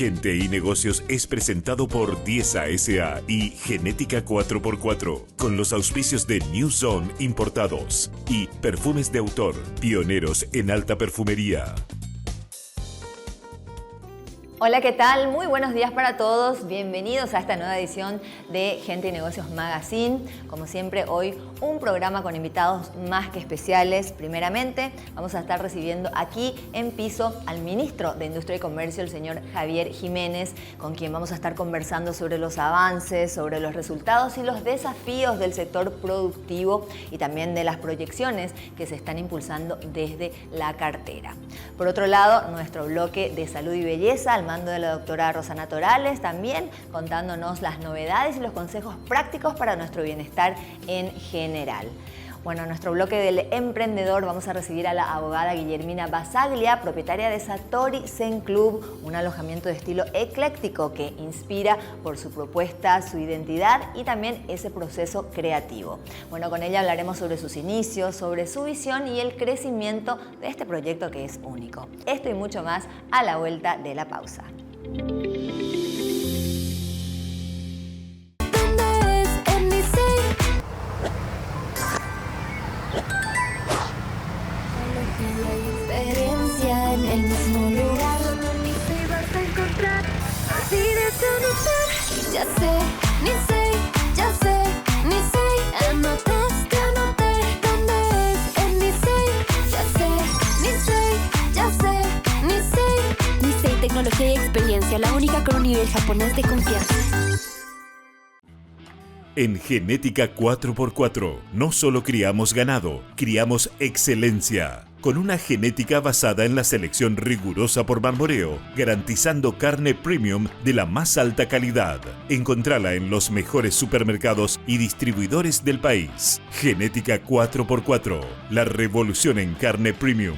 Gente y Negocios es presentado por Diesa S.A. y Genética 4x4, con los auspicios de New Zone Importados y Perfumes de Autor, pioneros en alta perfumería. Hola, ¿qué tal? Muy buenos días para todos. Bienvenidos a esta nueva edición de Gente y Negocios Magazine. Como siempre, hoy un programa con invitados más que especiales. Primeramente, vamos a estar recibiendo aquí en piso al ministro de Industria y Comercio, el señor Javier Jiménez, con quien vamos a estar conversando sobre los avances, sobre los resultados y los desafíos del sector productivo y también de las proyecciones que se están impulsando desde la cartera. Por otro lado, nuestro bloque de salud y belleza, al mando de la doctora Rosana Torales, también contándonos las novedades y los consejos prácticos para nuestro bienestar en general. Bueno, en nuestro bloque del emprendedor vamos a recibir a la abogada Guillermina Basaglia, propietaria de Satori Zen Club, un alojamiento de estilo ecléctico que inspira por su propuesta, su identidad y también ese proceso creativo. Bueno, con ella hablaremos sobre sus inicios, sobre su visión y el crecimiento de este proyecto que es único. Esto y mucho más a la vuelta de la pausa. En el mismo lugar ni te vas a encontrar así de conocer. Ya sé, ni sé, ya sé, ni sé. Anoté dónde es en ni sé. Ya sé, ni sé, ya sé, ni sé. Nisei Tecnología y Experiencia, la única con un nivel japonés de confianza. En Genética 4x4 no solo criamos ganado, criamos excelencia. Con una genética basada en la selección rigurosa por Marmoreo, garantizando carne premium de la más alta calidad. Encontrala en los mejores supermercados y distribuidores del país. Genética 4x4, la revolución en carne premium.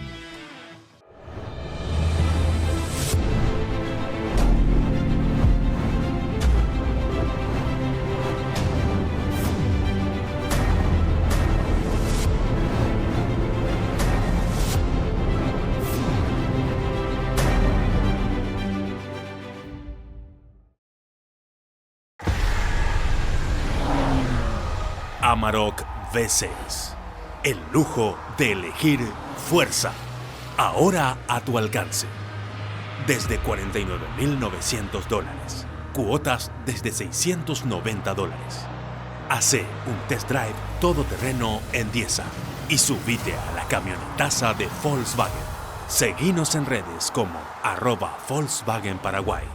Amarok V6. El lujo de elegir fuerza. Ahora a tu alcance. Desde $49,900. Cuotas desde $690. Hace un test drive todoterreno en Diesa y subite a la camionetaza de Volkswagen. Seguinos en redes como @Volkswagen Paraguay.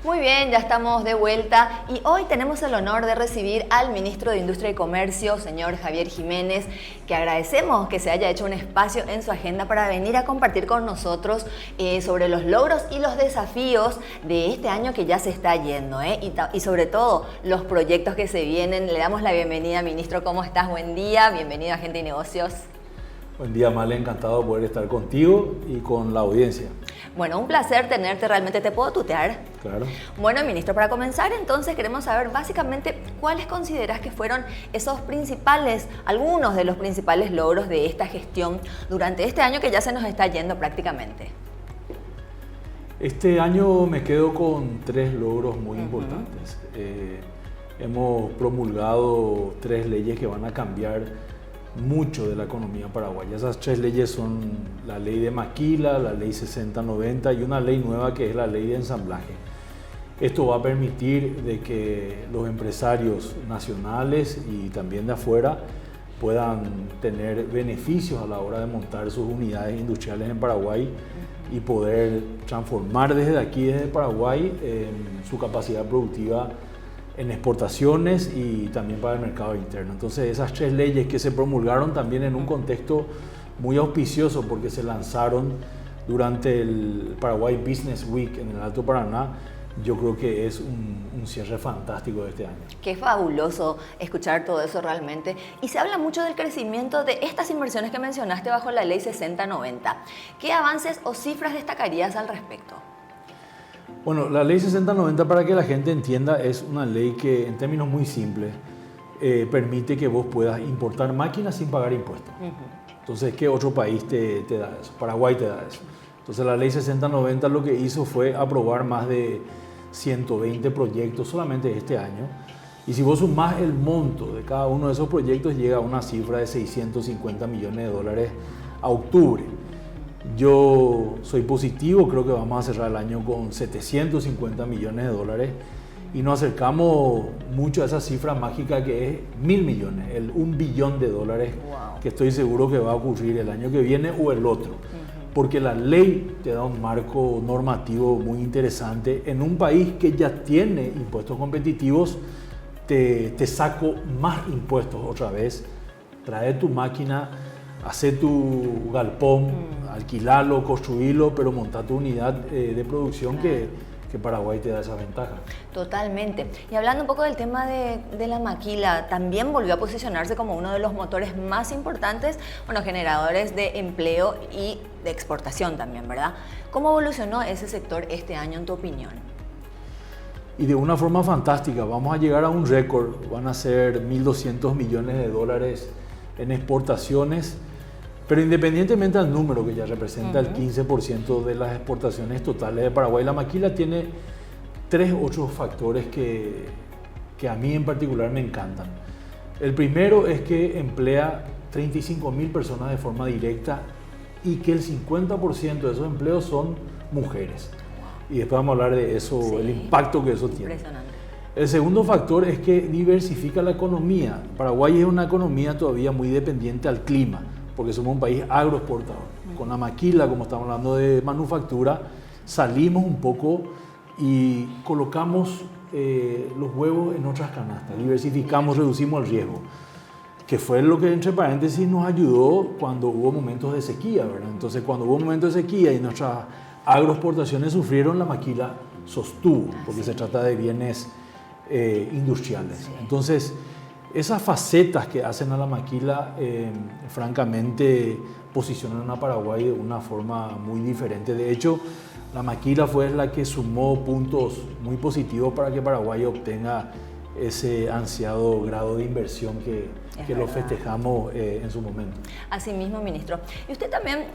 Muy bien, ya estamos de vuelta y hoy tenemos el honor de recibir al ministro de Industria y Comercio, señor Javier Jiménez, que agradecemos que se haya hecho un espacio en su agenda para venir a compartir con nosotros sobre los logros y los desafíos de este año que ya se está yendo, y sobre todo los proyectos que se vienen. Le damos la bienvenida, ministro. ¿Cómo estás? Buen día, bienvenido a Gente y Negocios. Buen día, Male, encantado de poder estar contigo y con la audiencia. Bueno, un placer tenerte, realmente. ¿Te puedo tutear? Claro. Bueno, ministro, para comenzar entonces queremos saber básicamente cuáles consideras que fueron algunos de los principales logros de esta gestión durante este año que ya se nos está yendo prácticamente. Este año me quedo con 3 logros muy importantes. Hemos promulgado 3 leyes que van a cambiar mucho de la economía paraguaya. Esas 3 leyes son la ley de maquila, la ley 6090 y una ley nueva que es la ley de ensamblaje. Esto va a permitir de que los empresarios nacionales y también de afuera puedan tener beneficios a la hora de montar sus unidades industriales en Paraguay y poder transformar desde aquí, desde Paraguay, su capacidad productiva en exportaciones y también para el mercado interno. Entonces esas 3 leyes que se promulgaron también en un contexto muy auspicioso porque se lanzaron durante el Paraguay Business Week en el Alto Paraná, yo creo que es un cierre fantástico de este año. Qué fabuloso escuchar todo eso realmente. Y se habla mucho del crecimiento de estas inversiones que mencionaste bajo la ley 6090. ¿Qué avances o cifras destacarías al respecto? Bueno, la ley 6090, para que la gente entienda, es una ley que en términos muy simples permite que vos puedas importar máquinas sin pagar impuestos. Entonces, ¿qué otro país te da eso? Paraguay te da eso. Entonces, la ley 6090 lo que hizo fue aprobar más de 120 proyectos solamente este año. Y si vos sumás el monto de cada uno de esos proyectos, llega a una cifra de 650 millones de dólares a octubre. Yo soy positivo, creo que vamos a cerrar el año con 750 millones de dólares y nos acercamos mucho a esa cifra mágica que es 1.000 millones, el 1 billón de dólares, wow, que estoy seguro que va a ocurrir el año que viene o el otro. Porque la ley te da un marco normativo muy interesante. En un país que ya tiene impuestos competitivos, te saco más impuestos otra vez. Trae tu máquina, hace tu galpón, alquilalo, construirlo, pero monta tu unidad de producción que Paraguay te da esa ventaja. Totalmente. Y hablando un poco del tema de la maquila, también volvió a posicionarse como uno de los motores más importantes, bueno, generadores de empleo y de exportación también, ¿verdad? ¿Cómo evolucionó ese sector este año, en tu opinión? Y de una forma fantástica, vamos a llegar a un récord, van a ser 1.200 millones de dólares en exportaciones, pero independientemente del número que ya representa el 15% de las exportaciones totales de Paraguay, la maquila tiene 8 factores que a mí en particular me encantan. El primero es que emplea 35.000 personas de forma directa y que el 50% de esos empleos son mujeres. Y después vamos a hablar de eso, sí, el impacto que eso tiene. Impresionante. El segundo factor es que diversifica la economía. Paraguay es una economía todavía muy dependiente al clima, porque somos un país agroexportador. Con la maquila, como estamos hablando de manufactura, salimos un poco y colocamos los huevos en otras canastas, diversificamos, reducimos el riesgo, que fue lo que entre paréntesis nos ayudó cuando hubo momentos de sequía, ¿verdad? Entonces, cuando hubo momentos de sequía y nuestras agroexportaciones sufrieron, la maquila sostuvo, porque se trata de bienes industriales. Sí. Entonces, esas facetas que hacen a la maquila, francamente, posicionan a Paraguay de una forma muy diferente. De hecho, la maquila fue la que sumó puntos muy positivos para que Paraguay obtenga ese ansiado grado de inversión que lo festejamos en su momento. Así mismo, ministro. Y usted también,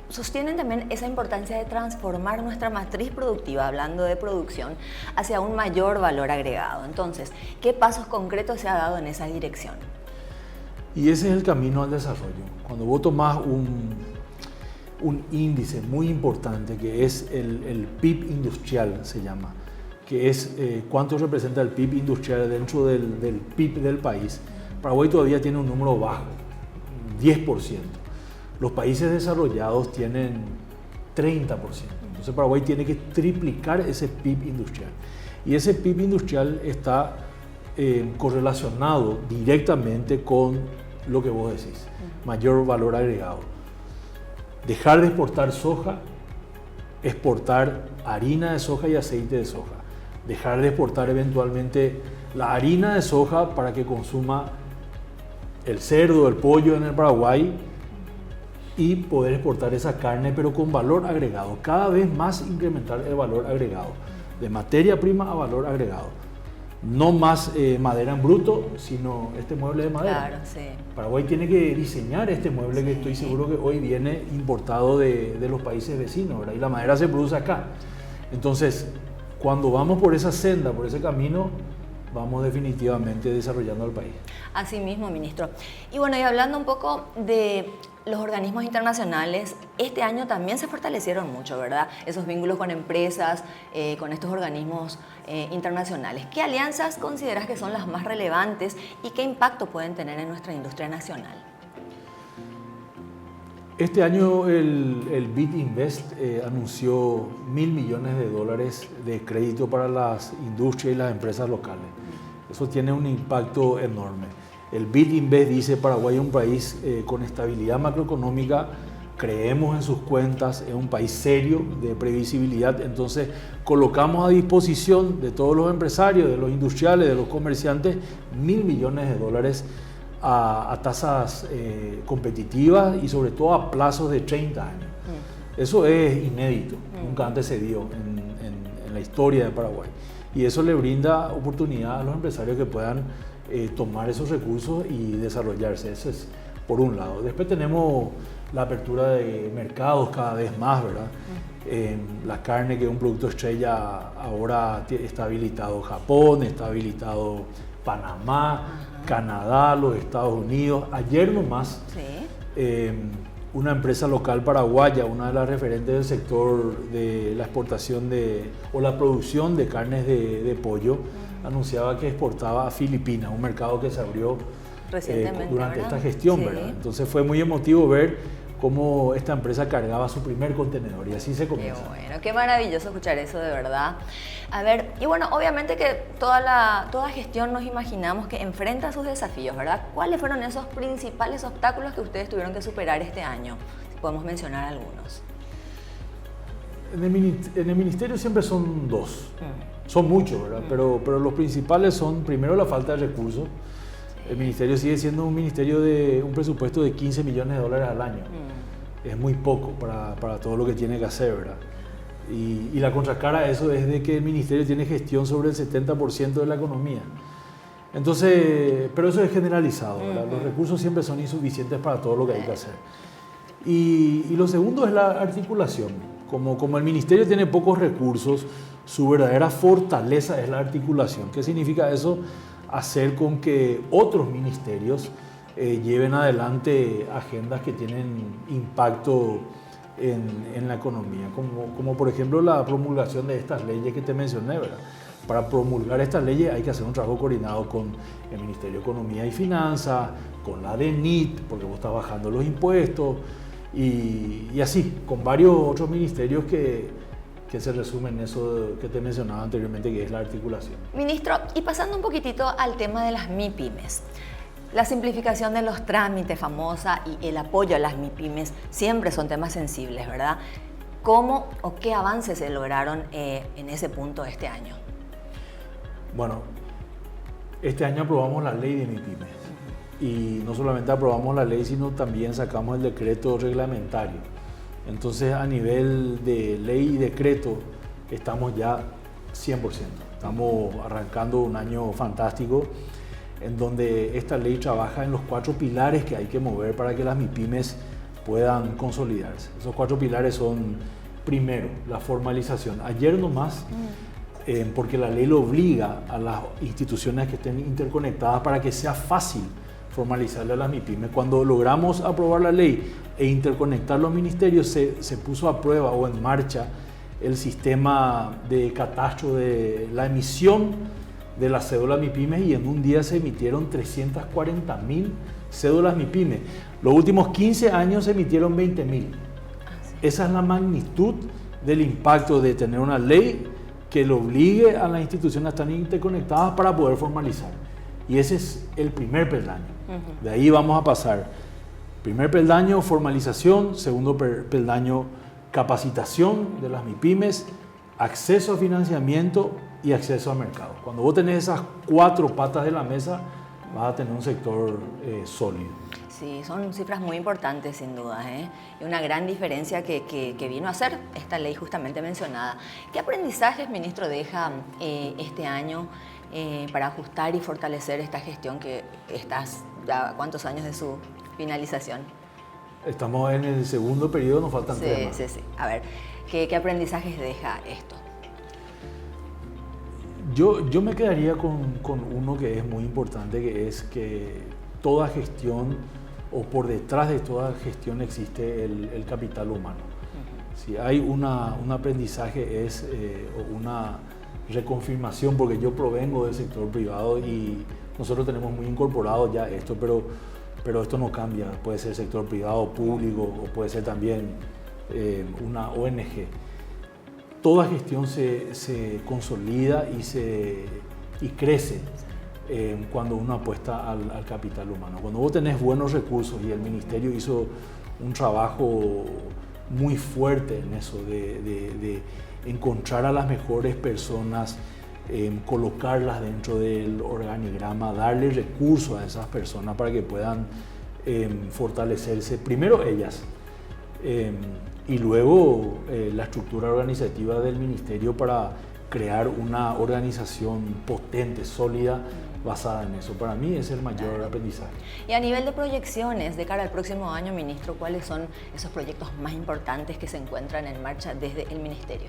sostienen también esa importancia de transformar nuestra matriz productiva, hablando de producción, hacia un mayor valor agregado. Entonces, ¿qué pasos concretos se ha dado en esa dirección? Y ese es el camino al desarrollo. Cuando vos tomás un índice muy importante que es el PIB industrial, se llama, que es cuánto representa el PIB industrial dentro del PIB del país, Paraguay todavía tiene un número bajo, 10%. Los países desarrollados tienen 30%. Entonces Paraguay tiene que triplicar ese PIB industrial. Y ese PIB industrial está correlacionado directamente con lo que vos decís, mayor valor agregado. Dejar de exportar soja, exportar harina de soja y aceite de soja. Dejar de exportar eventualmente la harina de soja para que consuma el cerdo, el pollo en el Paraguay y poder exportar esa carne pero con valor agregado. Cada vez más incrementar el valor agregado, de materia prima a valor agregado. No más madera en bruto, sino este mueble de madera. Claro, sí. Paraguay tiene que diseñar este mueble, sí, que estoy seguro que hoy viene importado de los países vecinos, ¿verdad? Y la madera se produce acá. Entonces, cuando vamos por esa senda, por ese camino, vamos definitivamente desarrollando al país. Así mismo, ministro. Y bueno, y hablando un poco de los organismos internacionales, este año también se fortalecieron mucho, ¿verdad? Esos vínculos con empresas, con estos organismos internacionales. ¿Qué alianzas consideras que son las más relevantes y qué impacto pueden tener en nuestra industria nacional? Este año el BID Invest anunció $1.000 millones de crédito para las industrias y las empresas locales. Eso tiene un impacto enorme. El BID Invest dice: Paraguay es un país con estabilidad macroeconómica, creemos en sus cuentas, es un país serio, de previsibilidad, entonces colocamos a disposición de todos los empresarios, de los industriales, de los comerciantes, $1.000 millones a tasas competitivas y sobre todo a plazos de 30 años. Eso es inédito, nunca antes se dio en la historia de Paraguay. Y eso le brinda oportunidad a los empresarios que puedan tomar esos recursos y desarrollarse. Eso es por un lado. Después tenemos la apertura de mercados cada vez más, ¿verdad? La carne, que es un producto estrella, ahora está habilitado Japón, está habilitado Panamá, Canadá, los Estados Unidos. Ayer nomás, una empresa local paraguaya, una de las referentes del sector de la exportación o la producción de carnes de pollo, anunciaba que exportaba a Filipinas, un mercado que se abrió recientemente, durante ¿verdad? esta gestión, Sí. ¿verdad? Entonces fue muy emotivo ver cómo esta empresa cargaba su primer contenedor, y así se comienza. Qué bueno, qué maravilloso escuchar eso, de verdad. A ver, y bueno, obviamente que toda gestión nos imaginamos que enfrenta sus desafíos, ¿verdad? ¿Cuáles fueron esos principales obstáculos que ustedes tuvieron que superar este año? Si podemos mencionar algunos. En el ministerio siempre son dos, son muchos, ¿verdad? Pero los principales son, primero, la falta de recursos. El ministerio sigue siendo un ministerio de un presupuesto de 15 millones de dólares al año. Es muy poco para todo lo que tiene que hacer, ¿verdad? Y la contracara a eso es de que el ministerio tiene gestión sobre el 70% de la economía. Entonces, pero eso es generalizado, ¿verdad? Los recursos siempre son insuficientes para todo lo que hay que hacer. Y lo segundo es la articulación. Como el ministerio tiene pocos recursos, su verdadera fortaleza es la articulación. ¿Qué significa eso? Hacer con que otros ministerios lleven adelante agendas que tienen impacto en la economía, como por ejemplo la promulgación de estas leyes que te mencioné, ¿verdad? Para promulgar estas leyes hay que hacer un trabajo coordinado con el Ministerio de Economía y Finanzas, con la DENIT, porque vos estás bajando los impuestos, y así, con varios otros ministerios que se resumen en eso que te mencionaba anteriormente, que es la articulación. Ministro, y pasando un poquitito al tema de las MIPYMES, la simplificación de los trámites famosa y el apoyo a las MIPYMES siempre son temas sensibles, ¿verdad? ¿Cómo o qué avances se lograron en ese punto este año? Bueno, este año aprobamos la ley de MIPYMES, y no solamente aprobamos la ley, sino también sacamos el decreto reglamentario. Entonces, a nivel de ley y decreto, estamos ya 100%. Estamos arrancando un año fantástico en donde esta ley trabaja en los 4 pilares que hay que mover para que las MIPYMES puedan consolidarse. Esos 4 pilares son, primero, la formalización. Ayer nomás, porque la ley lo obliga a las instituciones que estén interconectadas para que sea fácil formalizarle a las MIPYMES. Cuando logramos aprobar la ley e interconectar los ministerios, se puso a prueba o en marcha el sistema de catastro de la emisión de la cédula MIPYMES, y en un día se emitieron 340.000 cédulas MIPYMES. Los últimos 15 años se emitieron 20.000. Esa es la magnitud del impacto de tener una ley que le obligue a las instituciones a estar interconectadas para poder formalizar. Y ese es el primer peldaño. De ahí vamos a pasar. Primer peldaño, formalización. Segundo peldaño, capacitación de las MIPYMES, acceso a financiamiento y acceso a mercado. Cuando vos tenés esas 4 patas de la mesa, vas a tener un sector sólido. Sí, son cifras muy importantes sin duda, y una gran diferencia que vino a hacer esta ley justamente mencionada. ¿Qué aprendizajes, ministro, deja este año para ajustar y fortalecer esta gestión que estás ya cuántos años de su finalización? Estamos en el segundo periodo, nos faltan 3 más. Sí. A ver, ¿qué aprendizajes deja esto? Yo me quedaría con uno que es muy importante, que es que toda gestión, o por detrás de toda gestión, existe el capital humano. Si hay un aprendizaje, es una reconfirmación, porque yo provengo del sector privado y nosotros tenemos muy incorporado ya esto, pero esto no cambia. Puede ser sector privado, público, o puede ser también una ONG. Toda gestión se consolida y crece cuando uno apuesta al capital humano. Cuando vos tenés buenos recursos, y el ministerio hizo un trabajo muy fuerte en eso, de encontrar a las mejores personas, colocarlas dentro del organigrama, darle recursos a esas personas para que puedan fortalecerse, primero ellas, y luego la estructura organizativa del ministerio para crear una organización potente, sólida, basada en eso. Para mí es el mayor aprendizaje. Y a nivel de proyecciones de cara al próximo año, ministro, ¿cuáles son esos proyectos más importantes que se encuentran en marcha desde el ministerio?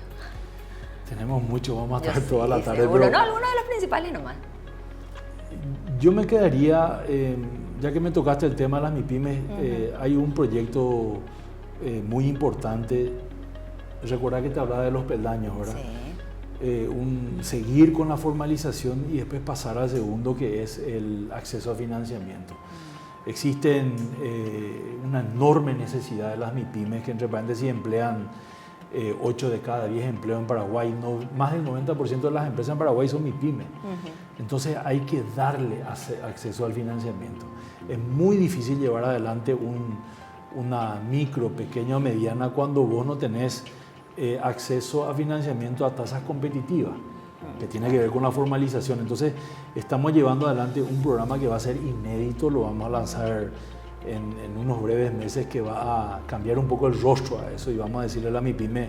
Tenemos mucho, vamos a Yo estar toda la tarde. seguro. Pero No, algunos de los principales nomás. yo me quedaría, ya que me tocaste el tema de las MIPYMES, hay un proyecto muy importante. Recuerda que te hablaba de los peldaños, ¿verdad? Sí. Seguir con la formalización y después pasar al segundo, que es el acceso a financiamiento. Existen una enorme necesidad de las MIPYMES, que entre paréntesis emplean 8 de cada 10 empleos en Paraguay. Más del 90% de las empresas en Paraguay son MIPYMES. Entonces hay que darle acceso al financiamiento. Es muy difícil llevar adelante una micro, pequeña o mediana cuando vos no tenés acceso a financiamiento a tasas competitivas, que tiene que ver con la formalización. Entonces estamos llevando adelante un programa que va a ser inédito, lo vamos a lanzar en unos breves meses, que va a cambiar un poco el rostro a eso, y vamos a decirle a la MIPYME: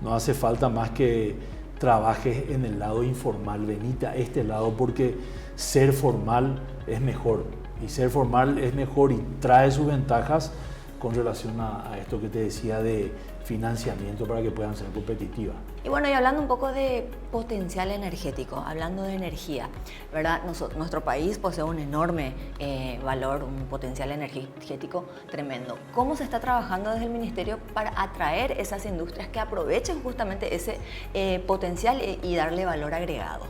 no hace falta más que trabajes en el lado informal, venite a este lado, porque ser formal es mejor, y ser formal es mejor y trae sus ventajas con relación a esto que te decía de financiamiento para que puedan ser competitivas. Y bueno, y hablando un poco de potencial energético, hablando de energía, ¿verdad? Nuestro país posee un enorme valor, un potencial energético tremendo. ¿Cómo se está trabajando desde el Ministerio para atraer esas industrias que aprovechen justamente ese potencial y darle valor agregado?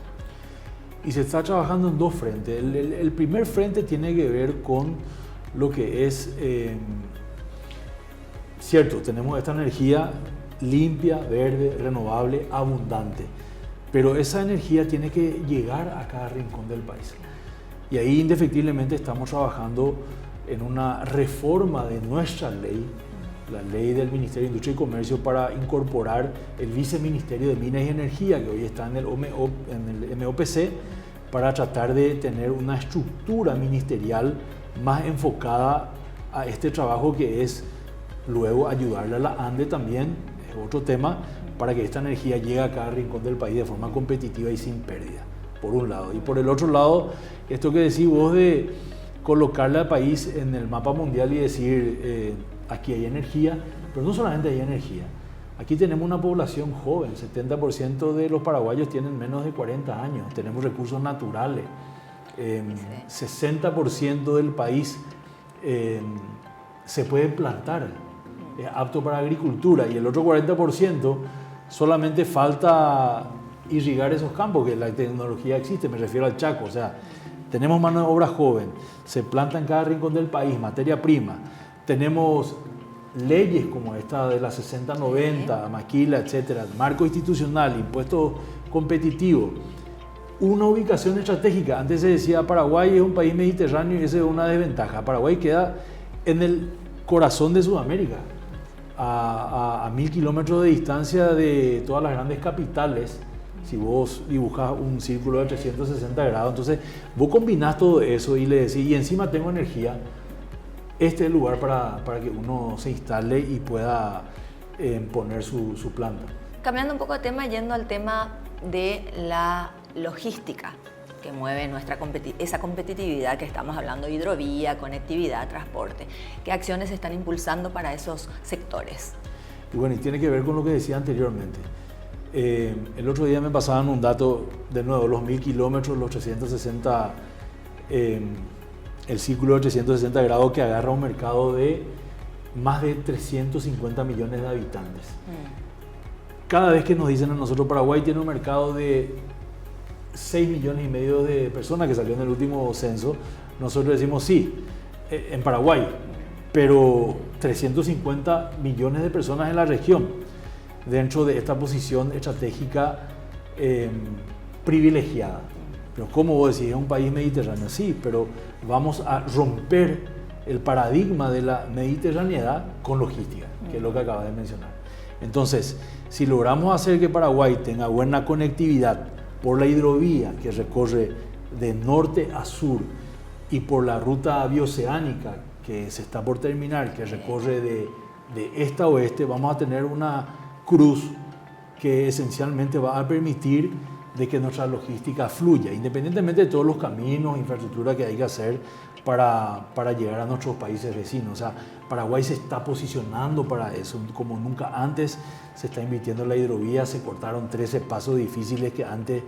Y se está trabajando en dos frentes. El primer frente tiene que ver con lo que es... cierto, tenemos esta energía limpia, verde, renovable, abundante, pero esa energía tiene que llegar a cada rincón del país. Y ahí indefectiblemente estamos trabajando en una reforma de nuestra ley, la ley del Ministerio de Industria y Comercio, para incorporar el Viceministerio de Minas y Energía, que hoy está en el MOPC, para tratar de tener una estructura ministerial más enfocada a este trabajo, que es luego ayudarle a la ANDE también, es otro tema, para que esta energía llegue a cada rincón del país de forma competitiva y sin pérdida, por un lado. Y por el otro lado, esto que decís vos de colocarle al país en el mapa mundial y decir, aquí hay energía, pero no solamente hay energía. Aquí tenemos una población joven, 70% de los paraguayos tienen menos de 40 años, tenemos recursos naturales, 60% del país se puede plantar, es apto para agricultura, y el otro 40% solamente falta irrigar esos campos, que la tecnología existe, me refiero al Chaco. O sea, tenemos mano de obra joven, se planta en cada rincón del país, materia prima, tenemos leyes como esta de la 60-90, Maquila, etcétera, marco institucional, impuestos competitivos, una ubicación estratégica. Antes se decía Paraguay es un país mediterráneo y esa es una desventaja. Paraguay queda en el corazón de Sudamérica, a 1000 kilómetros de distancia de todas las grandes capitales. Si vos dibujás un círculo de 360 grados, entonces vos combinás todo eso y le decís, y encima tengo energía, este es el lugar para que uno se instale y pueda poner su planta. Cambiando un poco de tema, yendo al tema de la logística que mueve esa competitividad que estamos hablando, hidrovía, conectividad, transporte. ¿Qué acciones se están impulsando para esos sectores? Y bueno, y tiene que ver con lo que decía anteriormente. El otro día me pasaban un dato, de nuevo, los 1000 kilómetros, los 360, el círculo de 360 grados que agarra un mercado de más de 350 millones de habitantes. Cada vez que nos dicen a nosotros Paraguay tiene un mercado de 6 millones y medio de personas, que salió en el último censo, nosotros decimos sí, en Paraguay, pero 350 millones de personas en la región, dentro de esta posición estratégica privilegiada. Pero como vos decís, es un país mediterráneo, sí, pero vamos a romper el paradigma de la mediterraneidad con logística, que es lo que acabas de mencionar. Entonces, si logramos hacer que Paraguay tenga buena conectividad por la hidrovía que recorre de norte a sur y por la ruta bioceánica que se está por terminar, que recorre de este a oeste, vamos a tener una cruz que esencialmente va a permitir de que nuestra logística fluya, independientemente de todos los caminos, infraestructura que hay que hacer para llegar a nuestros países vecinos. O sea, Paraguay se está posicionando para eso, como nunca antes se está invirtiendo en la hidrovía, se cortaron 13 pasos difíciles que antes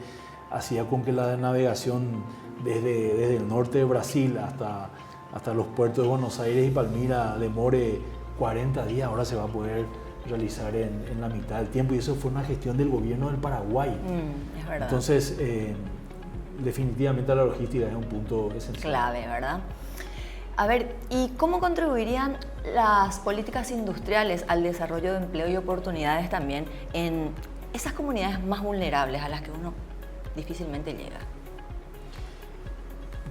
hacía con que la navegación desde el norte de Brasil hasta los puertos de Buenos Aires y Palmira demore 40 días, ahora se va a poder realizar en la mitad del tiempo, y eso fue una gestión del gobierno del Paraguay. Es verdad. Entonces, definitivamente la logística es un punto esencial. Clave, ¿verdad? A ver, ¿y cómo contribuirían las políticas industriales al desarrollo de empleo y oportunidades también en esas comunidades más vulnerables a las que uno difícilmente llega?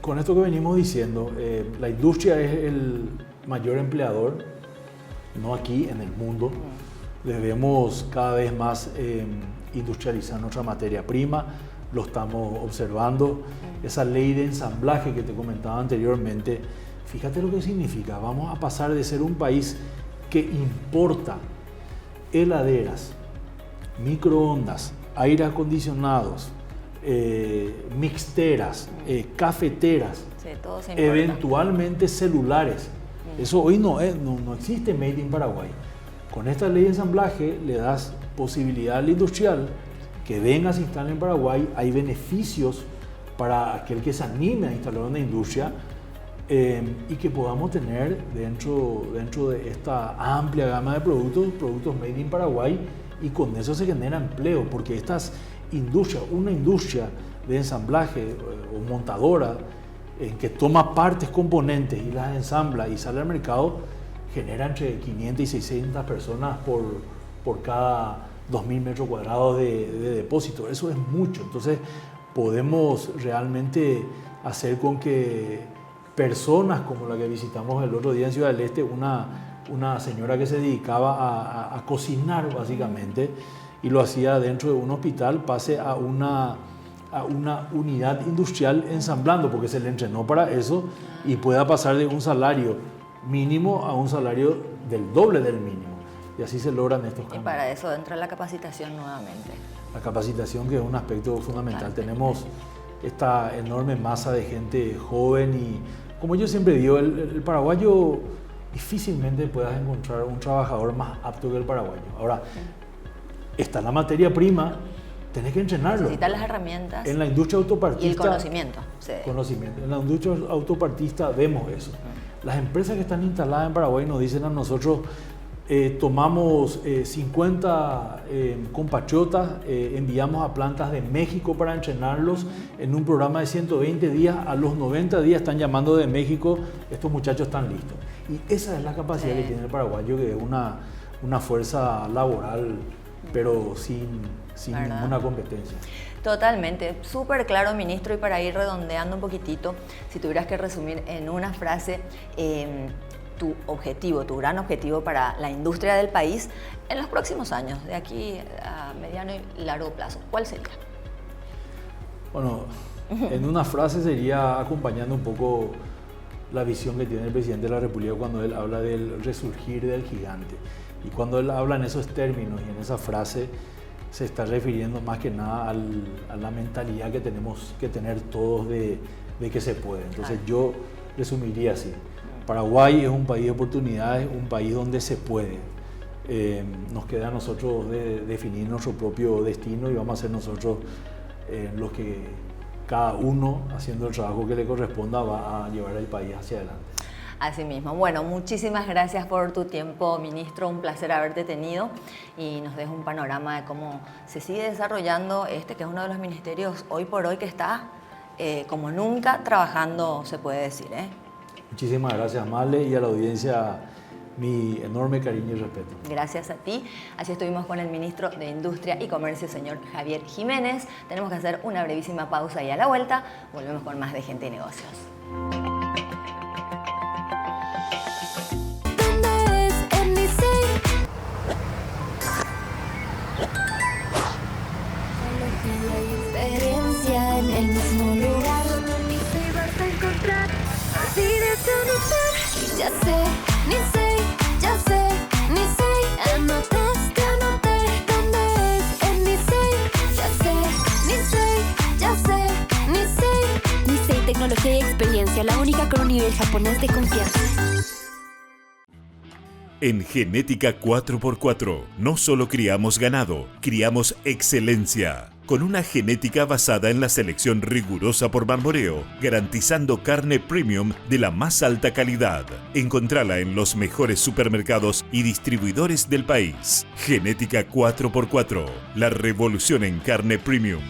Con esto que venimos diciendo, la industria es el mayor empleador, no aquí, en el mundo. Debemos cada vez más industrializar nuestra materia prima, lo estamos observando. Esa ley de ensamblaje que te comentaba anteriormente, fíjate lo que significa. Vamos a pasar de ser un país que importa heladeras, microondas, aire acondicionados, mixteras, cafeteras, Sí, todo se importa. eventualmente celulares. Eso hoy no existe Made in Paraguay. Con esta ley de ensamblaje le das posibilidad al industrial que venga a se instalar en Paraguay. Hay beneficios para aquel que se anime a instalar una industria, y que podamos tener dentro de esta amplia gama de productos Made in Paraguay, y con eso se genera empleo, porque estas industrias, una industria de ensamblaje o montadora que toma partes, componentes y las ensambla y sale al mercado, genera entre 500 y 600 personas por cada 2.000 metros cuadrados de depósito. Eso es mucho. Entonces podemos realmente hacer con que personas como la que visitamos el otro día en Ciudad del Este, una señora que se dedicaba a cocinar básicamente, y lo hacía dentro de un hospital, pase a una unidad industrial ensamblando, porque se le entrenó para eso, y pueda pasar de un salario mínimo a un salario del doble del mínimo. Y así se logran estos cambios. Y para eso entra la capacitación nuevamente. La capacitación, que es un aspecto fundamental. Tenemos esta enorme masa de gente joven, y como yo siempre digo, el paraguayo difícilmente puedas encontrar un trabajador más apto que el paraguayo. Ahora, está la materia prima, tenés que entrenarlo. Necesitas las herramientas En la industria autopartista. y el conocimiento. Sí. En la industria autopartista vemos eso. Las empresas que están instaladas en Paraguay nos dicen a nosotros, tomamos 50 compatriotas, enviamos a plantas de México para entrenarlos en un programa de 120 días. A los 90 días están llamando de México, estos muchachos están listos. Y esa es la capacidad que tiene el paraguayo, que es una fuerza laboral, pero sin ninguna competencia. Totalmente, súper claro, ministro. Y para ir redondeando un poquitito, si tuvieras que resumir en una frase tu objetivo, tu gran objetivo para la industria del país en los próximos años, de aquí a mediano y largo plazo, ¿cuál sería? Bueno, en una frase sería acompañando un poco la visión que tiene el presidente de la República cuando él habla del resurgir del gigante. Y cuando él habla en esos términos y en esa frase, se está refiriendo más que nada a la mentalidad que tenemos que tener todos de que se puede. Entonces yo resumiría así: Paraguay es un país de oportunidades, un país donde se puede. Nos queda a nosotros definir nuestro propio destino, y vamos a ser nosotros los que, cada uno haciendo el trabajo que le corresponda, va a llevar el país hacia adelante. Así mismo. Bueno, muchísimas gracias por tu tiempo, ministro. Un placer haberte tenido, y nos deja un panorama de cómo se sigue desarrollando que es uno de los ministerios hoy por hoy que está como nunca trabajando, se puede decir. Muchísimas gracias, Male, y a la audiencia mi enorme cariño y respeto. Gracias a ti. Así estuvimos con el ministro de Industria y Comercio, señor Javier Jiménez. Tenemos que hacer una brevísima pausa, y a la vuelta volvemos con más de Gente y Negocios. ¿Dónde es NBC? Experiencia en el mismo lugar donde ni sé vas a encontrar. Así de conocer, ya sé, ni sé, ya sé, ni sé. Anotaste, anoté. ¿Dónde es NBC? Ya sé, ni sé. Genética, la única con un nivel japonés de confianza. En Genética 4x4 no solo criamos ganado, criamos excelencia. Con una genética basada en la selección rigurosa por Bamboreo, garantizando carne premium de la más alta calidad. Encontrala en los mejores supermercados y distribuidores del país. Genética 4x4, la revolución en carne premium.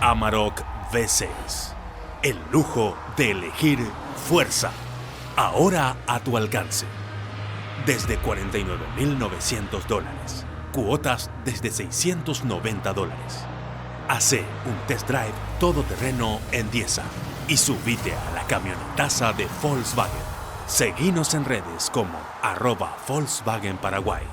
Amarok V6. El lujo de elegir fuerza. Ahora a tu alcance. Desde $49,900. Cuotas desde $690. Hacé un test drive todoterreno en Diesa y subite a la camionetaza de Volkswagen. Seguinos en redes como @Volkswagen Paraguay.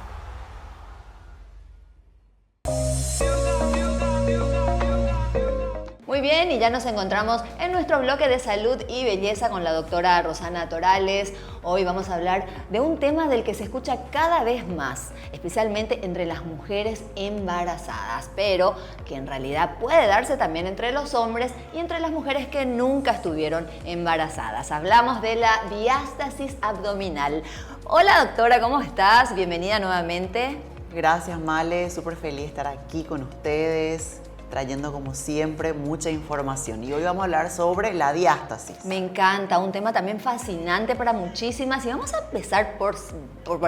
Muy bien, y ya nos encontramos en nuestro bloque de salud y belleza con la doctora Rosana Torales. Hoy vamos a hablar de un tema del que se escucha cada vez más, especialmente entre las mujeres embarazadas, pero que en realidad puede darse también entre los hombres y entre las mujeres que nunca estuvieron embarazadas. Hablamos de la diástasis abdominal. Hola doctora, ¿cómo estás? Bienvenida nuevamente. Gracias, Male, súper feliz de estar aquí con ustedes, trayendo como siempre mucha información. Y hoy vamos a hablar sobre la diástasis. Me encanta, un tema también fascinante para muchísimas. Y vamos a empezar por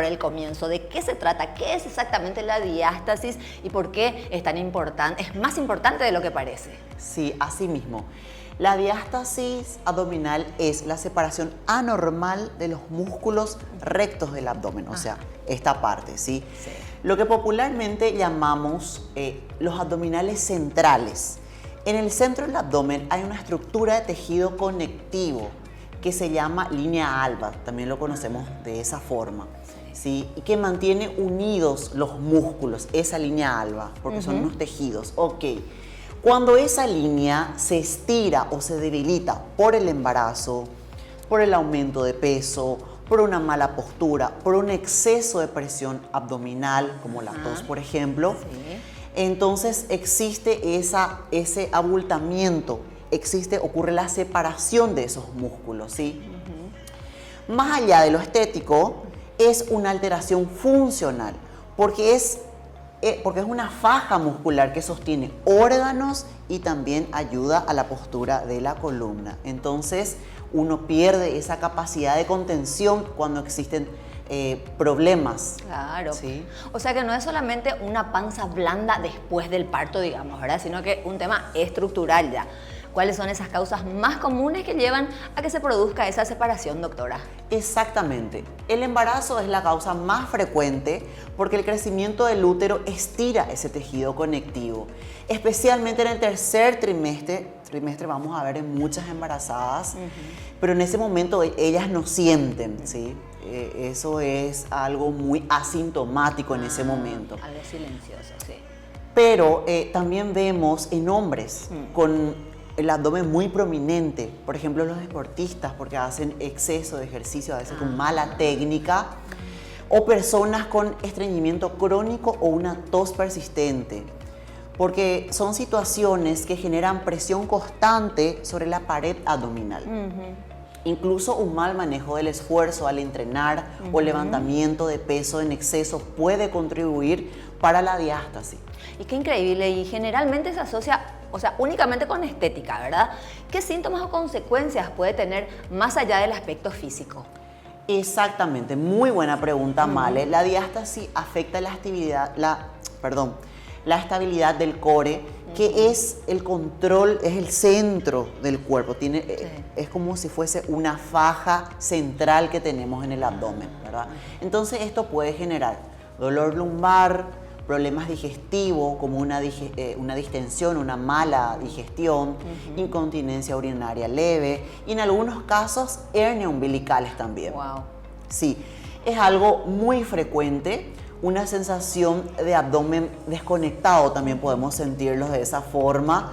el comienzo. ¿De qué se trata? ¿Qué es exactamente la diástasis y por qué es tan importante? Es más importante de lo que parece. Sí, así mismo. La diástasis abdominal es la separación anormal de los músculos rectos del abdomen, o sea, esta parte, ¿sí? Sí. Lo que popularmente llamamos los abdominales centrales. En el centro del abdomen hay una estructura de tejido conectivo que se llama línea alba, también lo conocemos de esa forma, ¿sí? Y que mantiene unidos los músculos, esa línea alba, porque son unos tejidos. Ok. Cuando esa línea se estira o se debilita por el embarazo, por el aumento de peso, por una mala postura, por un exceso de presión abdominal, como la tos, por ejemplo, entonces existe ese abultamiento, ocurre la separación de esos músculos, ¿sí? Más allá de lo estético, es una alteración funcional, porque es una faja muscular que sostiene órganos y también ayuda a la postura de la columna. Entonces, uno pierde esa capacidad de contención cuando existen problemas. Claro. ¿Sí? O sea que no es solamente una panza blanda después del parto, digamos, ¿verdad? Sino que un tema estructural ya. ¿Cuáles son esas causas más comunes que llevan a que se produzca esa separación, doctora? Exactamente. El embarazo es la causa más frecuente porque el crecimiento del útero estira ese tejido conectivo. Especialmente en el tercer trimestre vamos a ver en muchas embarazadas, pero en ese momento ellas no sienten, ¿sí? Eso es algo muy asintomático en ese momento. Algo silencioso, sí. Pero también vemos en hombres con el abdomen muy prominente, por ejemplo los deportistas porque hacen exceso de ejercicio, a veces con mala técnica, o personas con estreñimiento crónico o una tos persistente, porque son situaciones que generan presión constante sobre la pared abdominal. Incluso un mal manejo del esfuerzo al entrenar o levantamiento de peso en exceso puede contribuir para la diástasis. Y qué increíble, y generalmente se asocia, o sea, únicamente con estética, ¿verdad? ¿Qué síntomas o consecuencias puede tener más allá del aspecto físico? Exactamente, muy buena pregunta, Male. La diástasis afecta la estabilidad del core, que es el control, es el centro del cuerpo. Es como si fuese una faja central que tenemos en el abdomen, ¿verdad? Entonces esto puede generar dolor lumbar, problemas digestivos como una distensión, una mala digestión, incontinencia urinaria leve y en algunos casos hernias umbilicales también. Wow. Sí, es algo muy frecuente una sensación de abdomen desconectado, también podemos sentirlos de esa forma.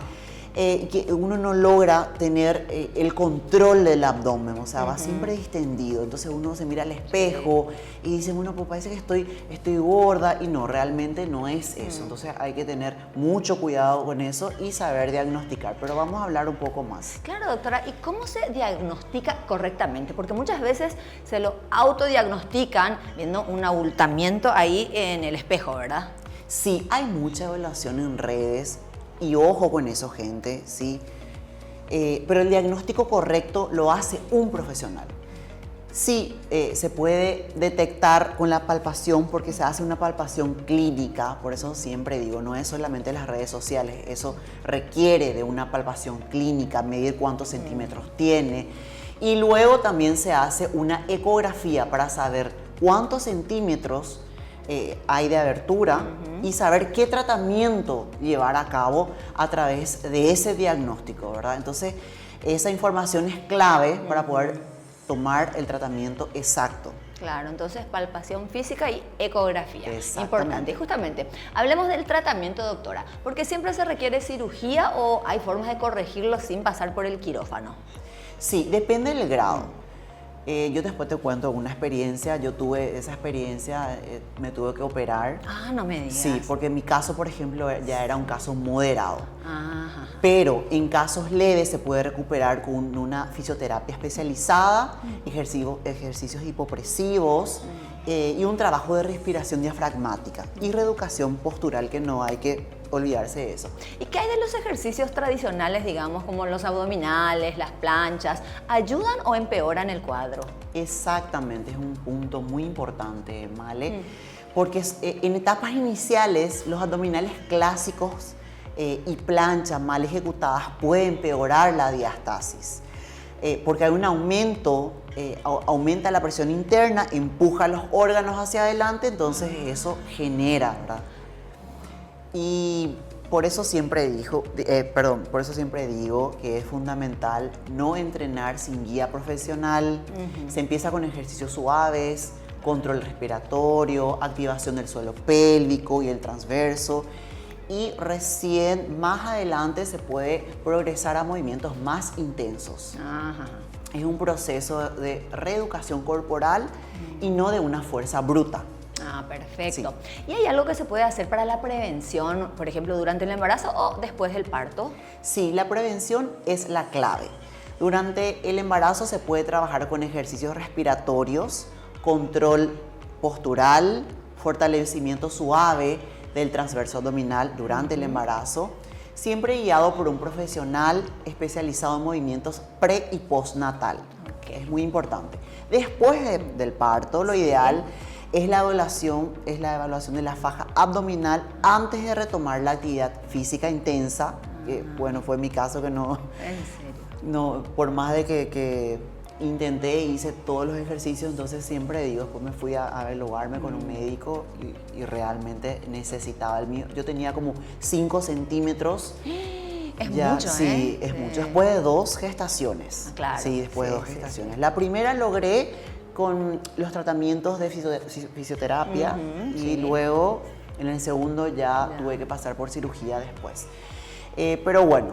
Que uno no logra tener el control del abdomen, o sea, va siempre distendido. Entonces uno se mira al espejo y dice, bueno, pues parece que estoy gorda, y no, realmente no es eso. Entonces hay que tener mucho cuidado con eso y saber diagnosticar. Pero vamos a hablar un poco más. Claro, doctora, ¿y cómo se diagnostica correctamente? Porque muchas veces se lo autodiagnostican viendo un abultamiento ahí en el espejo, ¿verdad? Sí, hay mucha evaluación en redes. Y ojo con eso, gente, ¿sí? Pero el diagnóstico correcto lo hace un profesional. Sí, se puede detectar con la palpación, porque se hace una palpación clínica. Por eso siempre digo, no es solamente las redes sociales, eso requiere de una palpación clínica, medir cuántos centímetros tiene. Y luego también se hace una ecografía para saber cuántos centímetros hay de abertura y saber qué tratamiento llevar a cabo a través de ese diagnóstico, ¿verdad? Entonces, esa información es clave para poder tomar el tratamiento exacto. Claro, entonces palpación física y ecografía. Exactamente. Importante. Y justamente, hablemos del tratamiento, doctora, porque siempre se requiere cirugía o hay formas de corregirlo sin pasar por el quirófano. Sí, depende del grado. Yo después te cuento una experiencia. Yo tuve esa experiencia, me tuve que operar. Ah, no me digas. Sí, porque en mi caso, por ejemplo, ya era un caso moderado. Ajá. Pero en casos leves se puede recuperar con una fisioterapia especializada, ejercicios hipopresivos y un trabajo de respiración diafragmática y reeducación postural, que no hay que olvidarse de eso. ¿Y qué hay de los ejercicios tradicionales, digamos, como los abdominales, las planchas? ¿Ayudan o empeoran el cuadro? Exactamente, es un punto muy importante, Male, porque en etapas iniciales los abdominales clásicos y planchas mal ejecutadas pueden empeorar la diástasis, porque hay un aumento, aumenta la presión interna, empuja los órganos hacia adelante, entonces eso genera, ¿verdad? Y por eso siempre digo que es fundamental no entrenar sin guía profesional. Se empieza con ejercicios suaves, control respiratorio, activación del suelo pélvico y el transverso. Y recién más adelante se puede progresar a movimientos más intensos. Ajá. Es un proceso de reeducación corporal y no de una fuerza bruta. Ah, perfecto. Sí. ¿Y hay algo que se puede hacer para la prevención, por ejemplo, durante el embarazo o después del parto? Sí, la prevención es la clave. Durante el embarazo se puede trabajar con ejercicios respiratorios, control postural, fortalecimiento suave del transverso abdominal durante el embarazo, siempre guiado por un profesional especializado en movimientos pre y postnatal. Okay. Es muy importante. Después del parto, lo ideal es la evaluación de la faja abdominal antes de retomar la actividad física intensa. Bueno, fue mi caso que no... ¿En serio? No, por más de que intenté, hice todos los ejercicios, entonces siempre digo, después me fui a evaluarme con un médico y realmente necesitaba el mío. Yo tenía como 5 centímetros. Es ya, mucho, sí, es mucho. Después de 2 gestaciones. Claro. Sí, después de 2 gestaciones. La primera logré con los tratamientos de fisioterapia y luego en el segundo ya tuve que pasar por cirugía después. Pero bueno,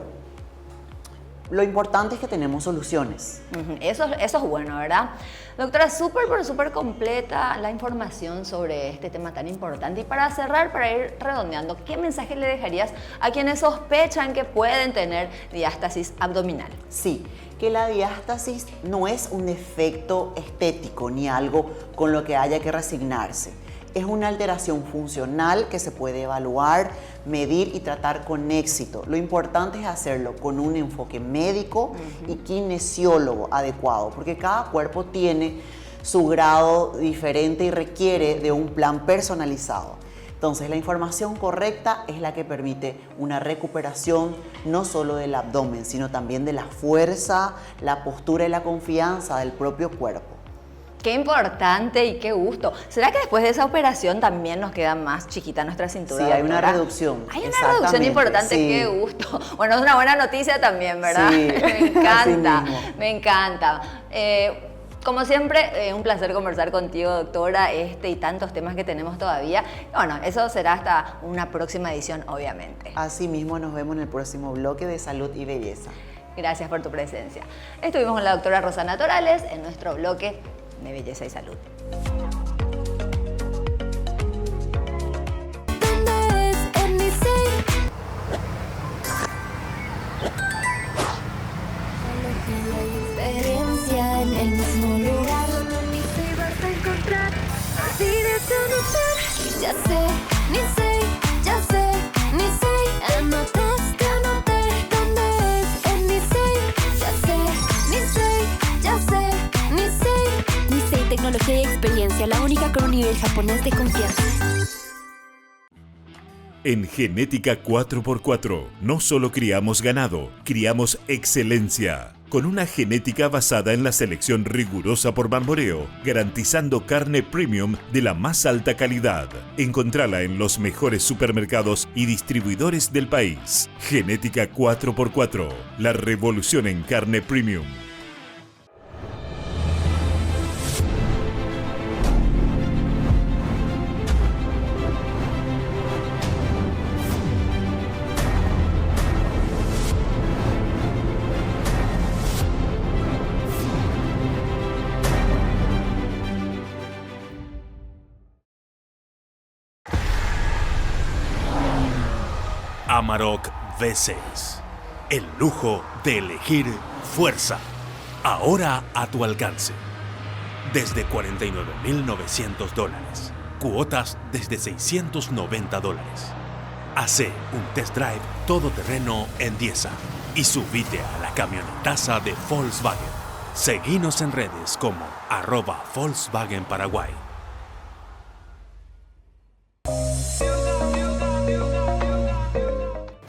lo importante es que tenemos soluciones. Eso es bueno, ¿verdad? Doctora, súper completa la información sobre este tema tan importante. Y para cerrar, para ir redondeando, ¿qué mensaje le dejarías a quienes sospechan que pueden tener diástasis abdominal? Sí, que la diástasis no es un defecto estético ni algo con lo que haya que resignarse. Es una alteración funcional que se puede evaluar, medir y tratar con éxito. Lo importante es hacerlo con un enfoque médico y kinesiólogo adecuado, porque cada cuerpo tiene su grado diferente y requiere de un plan personalizado. Entonces, la información correcta es la que permite una recuperación no solo del abdomen, sino también de la fuerza, la postura y la confianza del propio cuerpo. Qué importante y qué gusto. ¿Será que después de esa operación también nos queda más chiquita nuestra cintura? Sí, hay una doctora? reducción. Hay una reducción importante, sí. Qué gusto. Bueno, es una buena noticia también, ¿verdad? Sí, Me encanta, así mismo. me encanta. Como siempre, un placer conversar contigo, doctora, y tantos temas que tenemos todavía. Bueno, eso será hasta una próxima edición, obviamente. Así mismo nos vemos en el próximo bloque de Salud y Belleza. Gracias por tu presencia. Estuvimos con la doctora Rosana Torales en nuestro bloque de Belleza y Salud. ¿Dónde es en mi ser? Tecnología y experiencia en el mismo lugar. Ni te vas a encontrar así de tu notar. Ya sé, ni sé, ya sé, ni sé. Anotaste, anoté. ¿Dónde es en mi ser? Ya sé, ni sé, ya sé, ni sé. Nisei Tecnología y Experiencia, la única con un nivel japonés de confianza. En Genética 4x4 no solo criamos ganado, criamos excelencia. Con una genética basada en la selección rigurosa por Bamboreo, garantizando carne premium de la más alta calidad. Encontrala en los mejores supermercados y distribuidores del país. Genética 4x4, la revolución en carne premium. Amarok V6. El lujo de elegir fuerza. Ahora a tu alcance. Desde $49,900. Cuotas desde $690. Hacé un test drive todoterreno en Diesa y subite a la camionetaza de Volkswagen. Seguinos en redes como @Volkswagen Paraguay.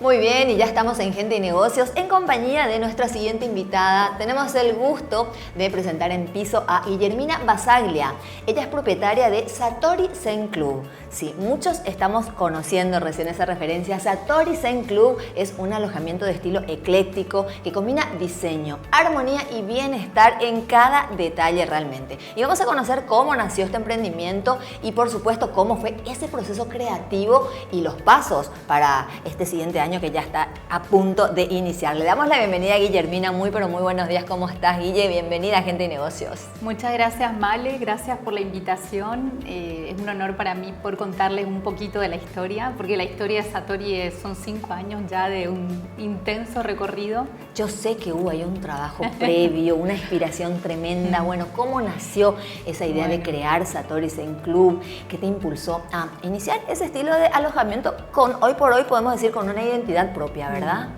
Muy bien, y ya estamos en Gente y Negocios en compañía de nuestra siguiente invitada. Tenemos el gusto de presentar en piso a Guillermina Basaglia. Ella es propietaria de Satori Zen Club. Sí, muchos estamos conociendo recién esa referencia. Satori Zen Club es un alojamiento de estilo ecléctico que combina diseño, armonía y bienestar en cada detalle realmente. Y vamos a conocer cómo nació este emprendimiento y por supuesto cómo fue ese proceso creativo y los pasos para este siguiente año que ya está a punto de iniciar. Le damos la bienvenida a Guillermina. Muy pero muy buenos días. ¿Cómo estás, Guille? Bienvenida a Gente y Negocios. Muchas gracias, Male. Gracias por la invitación. Es un honor para mí por contarles un poquito de la historia, porque la historia de Satori son 5 años ya de un intenso recorrido. Yo sé que hubo ahí un trabajo previo, una inspiración tremenda. Bueno, ¿cómo nació esa idea de crear Satori Zen Club? ¿Qué te impulsó a iniciar ese estilo de alojamiento con, hoy por hoy podemos decir, con una identidad propia, ¿verdad?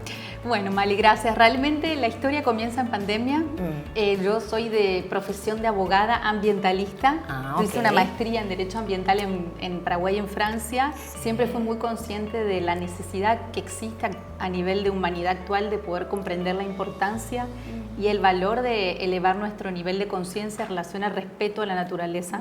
Bueno, Mali, gracias. Realmente la historia comienza en pandemia. Yo soy de profesión de abogada ambientalista. Hice una maestría en Derecho Ambiental en Paraguay y en Francia. Siempre fui muy consciente de la necesidad que existe a nivel de humanidad actual de poder comprender la importancia y el valor de elevar nuestro nivel de conciencia en relación al respeto a la naturaleza.